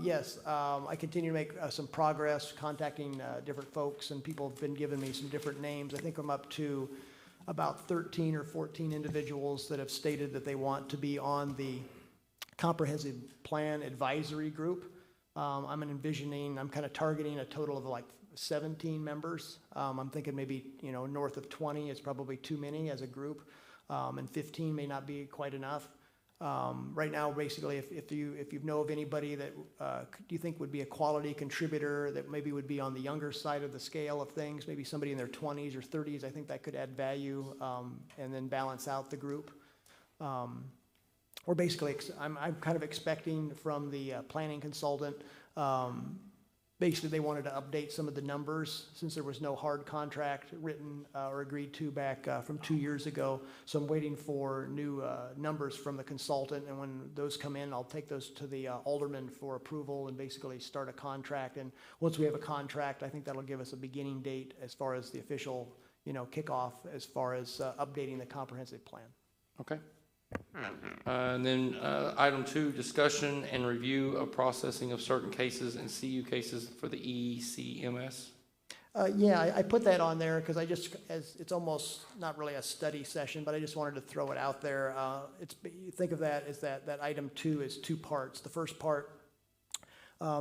Speaker 1: Yes, I continue to make some progress contacting different folks, and people have been giving me some different names. I think I'm up to about 13 or 14 individuals that have stated that they want to be on the comprehensive plan advisory group. I'm kind of targeting a total of like 17 members. I'm thinking maybe, north of 20 is probably too many as a group, and 15 may not be quite enough. Right now, basically, if you know of anybody that you think would be a quality contributor that maybe would be on the younger side of the scale of things, maybe somebody in their 20s or 30s, I think that could add value and then balance out the group. Or basically, I'm kind of expecting from the planning consultant basically they wanted to update some of the numbers since there was no hard contract written or agreed to back from 2 years ago. So I'm waiting for new numbers from the consultant, and when those come in, I'll take those to the alderman for approval and basically start a contract. And once we have a contract, I think that'll give us a beginning date as far as the official, kickoff as far as updating the comprehensive plan.
Speaker 4: Okay. And then item 2, discussion and review of processing of certain cases and CU cases for the ECMS.
Speaker 1: Yeah, I put that on there because it's almost not really a study session, but I just wanted to throw it out there. Think of that as that item 2 is 2 parts. The first part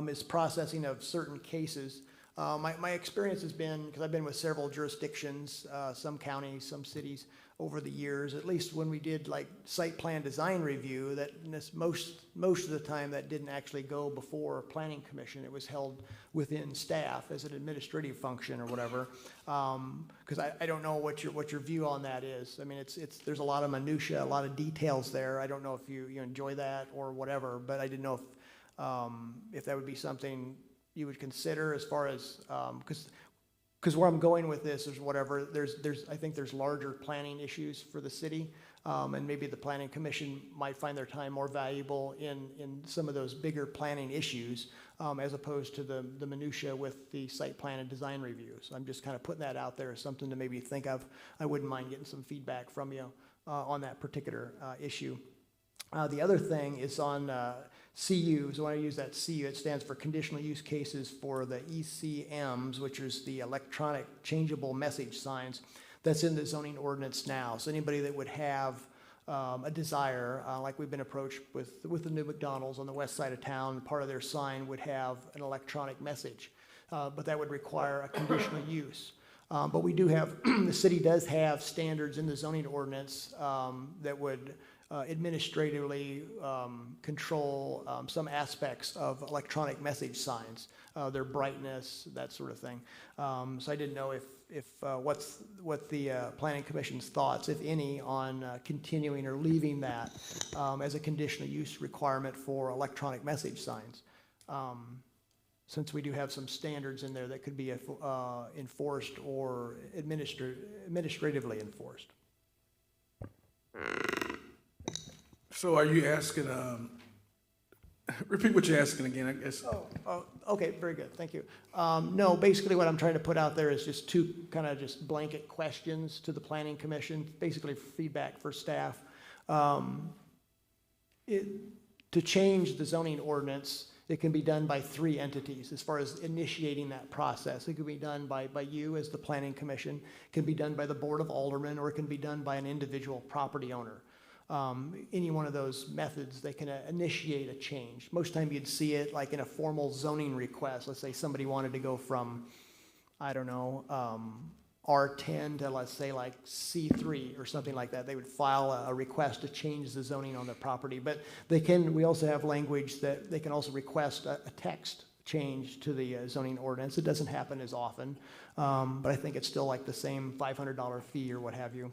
Speaker 1: is processing of certain cases. My experience has been, because I've been with several jurisdictions, some counties, some cities over the years, at least when we did like site plan design review, that most of the time that didn't actually go before planning commission. It was held within staff as an administrative function or whatever. Because I don't know what your view on that is. I mean, there's a lot of minutia, a lot of details there. I don't know if you enjoy that or whatever, but I didn't know if that would be something you would consider as far as, because where I'm going with this is whatever, I think there's larger planning issues for the city, and maybe the planning commission might find their time more valuable in some of those bigger planning issues, as opposed to the minutia with the site plan and design review. So I'm just kind of putting that out there as something to maybe think of. I wouldn't mind getting some feedback from you on that particular issue. The other thing is on CU. So when I use that CU, it stands for conditional use cases for the ECMs, which is the electronic changeable message signs. That's in the zoning ordinance now. So anybody that would have a desire, like we've been approached with the new McDonald's on the west side of town, part of their sign would have an electronic message, but that would require a conditional use. But we do have, the city does have standards in the zoning ordinance that would administratively control some aspects of electronic message signs, their brightness, that sort of thing. So I didn't know if what the Planning Commission's thoughts, if any, on continuing or leaving that as a conditional use requirement for electronic message signs. Since we do have some standards in there that could be enforced or administratively enforced.
Speaker 6: So are you asking, repeat what you're asking again, I guess.
Speaker 1: Oh, okay, very good, thank you. No, basically what I'm trying to put out there is just 2 kind of just blanket questions to the Planning Commission, basically feedback for staff. To change the zoning ordinance, it can be done by 3 entities as far as initiating that process. It can be done by you as the Planning Commission, it can be done by the Board of Aldermen, or it can be done by an individual property owner. Any one of those methods, they can initiate a change. Most time you'd see it like in a formal zoning request. Let's say somebody wanted to go from, I don't know, R10 to, let's say, like C3 or something like that. They would file a request to change the zoning on their property. But we also have language that they can also request a text change to the zoning ordinance. It doesn't happen as often, but I think it's still like the same $500 fee or what have you.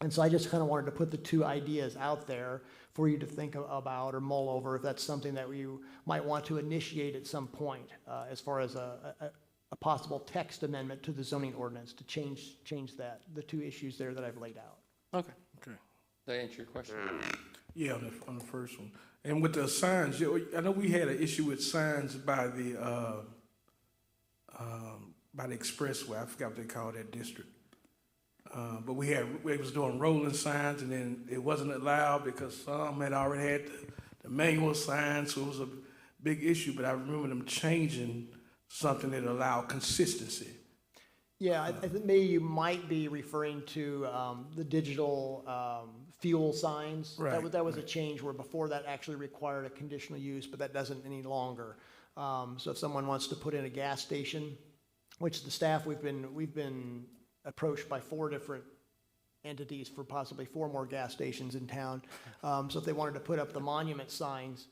Speaker 1: And so I just kind of wanted to put the 2 ideas out there for you to think about or mull over if that's something that you might want to initiate at some point as far as a possible text amendment to the zoning ordinance to change the 2 issues there that I've laid out.
Speaker 4: Okay. Did that answer your question?
Speaker 6: Yeah, on the first one. And with the signs, I know we had an issue with signs by the expressway. I forgot what they call that district. But we was doing rolling signs, and then it wasn't allowed because some had already had the manual signs, so it was a big issue. But I remember them changing something that allowed consistency.
Speaker 1: Yeah, I think maybe you might be referring to the digital fuel signs.
Speaker 6: Right,
Speaker 1: That was a change where before that actually required a conditional use, but that doesn't any longer. So if someone wants to put in a gas station, which the staff, we've been approached by 4 different entities for possibly 4 more gas stations in town. So if they wanted to put up the monument signs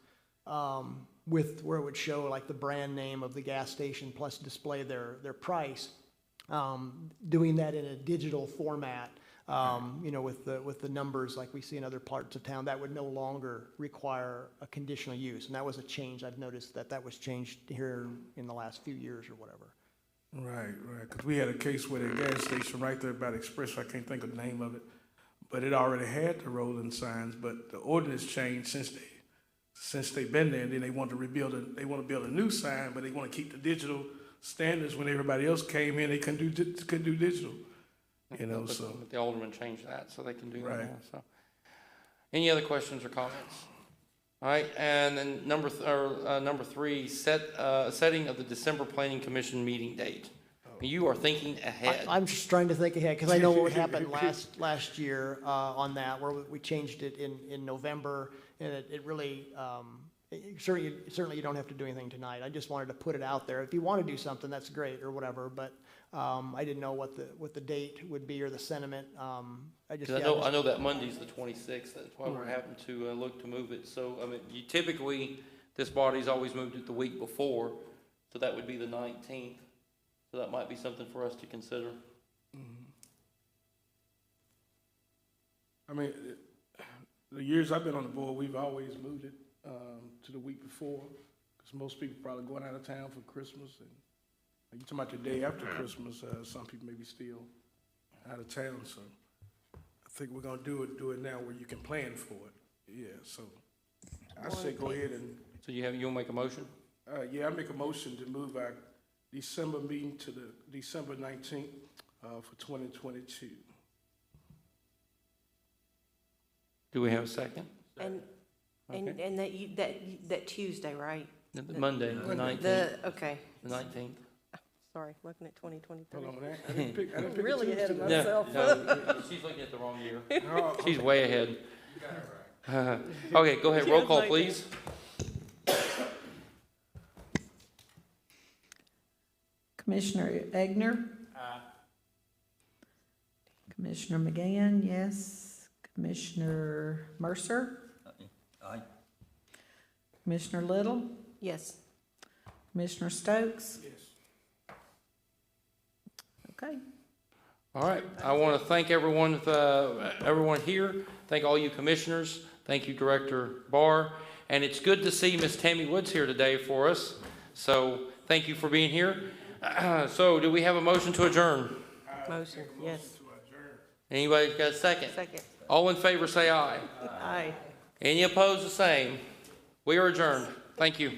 Speaker 1: with where it would show like the brand name of the gas station plus display their price, doing that in a digital format You know, with the numbers like we see in other parts of town, that would no longer require a conditional use. And that was a change. I've noticed that was changed here in the last few years or whatever.
Speaker 6: Right, because we had a case where the gas station right there by the Express, I can't think of the name of it, but it already had the rolling signs, but the ordinance changed since they've been there, and then they want to build a new sign, but they want to keep the digital standards. When everybody else came in, they couldn't do digital, you know, so.
Speaker 4: But the alderman changed that, so they can do that
Speaker 6: Right.
Speaker 4: now, so. Any other questions or comments? All right, and then number 3, setting of the December Planning Commission meeting date. You are thinking ahead.
Speaker 1: I'm just trying to think ahead, because I know what happened last year on that, where we changed it in November, and it really, certainly you don't have to do anything tonight. I just wanted to put it out there. If you want to do something, that's great, or whatever, but I didn't know what the date would be or the sentiment. I
Speaker 4: know that Monday's the 26th, that's why we're having to look to move it. So, I mean, typically, this body's always moved it the week before, so that would be the 19th. So that might be something for us to consider.
Speaker 6: I mean, the years I've been on the board, we've always moved it to the week before, because most people probably going out of town for Christmas, and you're talking about the day after Christmas, some people may be still out of town, so I think we're gonna do it now where you can plan for it. Yeah, so I say go ahead and.
Speaker 4: So you wanna make a motion?
Speaker 6: Yeah, I make a motion to move our December meeting to the December 19th for 2022.
Speaker 4: Do we have a second?
Speaker 9: And that Tuesday, right?
Speaker 4: Monday, the 19th.
Speaker 9: Okay.
Speaker 4: The 19th.
Speaker 9: Sorry, looking at 2023.
Speaker 6: Hold on, I didn't pick
Speaker 9: Really
Speaker 6: a
Speaker 9: ahead of
Speaker 6: Tuesday.
Speaker 9: myself.
Speaker 4: No, she's looking at the wrong year. She's way ahead. Okay, go ahead, roll call, please.
Speaker 2: Commissioner Egner? Commissioner McGann, yes. Commissioner Mercer?
Speaker 14: Aye.
Speaker 2: Commissioner Little?
Speaker 9: Yes.
Speaker 2: Commissioner Stokes?
Speaker 6: Yes.
Speaker 2: Okay.
Speaker 4: All right, I want to thank everyone here. Thank all you commissioners. Thank you, Director Barr. And it's good to see Miss Tammy Woods here today for us. So thank you for being here. So do we have a motion to adjourn?
Speaker 9: Motion, yes.
Speaker 4: Anybody got a second?
Speaker 9: Second.
Speaker 4: All in favor say aye.
Speaker 9: Aye.
Speaker 4: Any opposed, the same. We are adjourned. Thank you.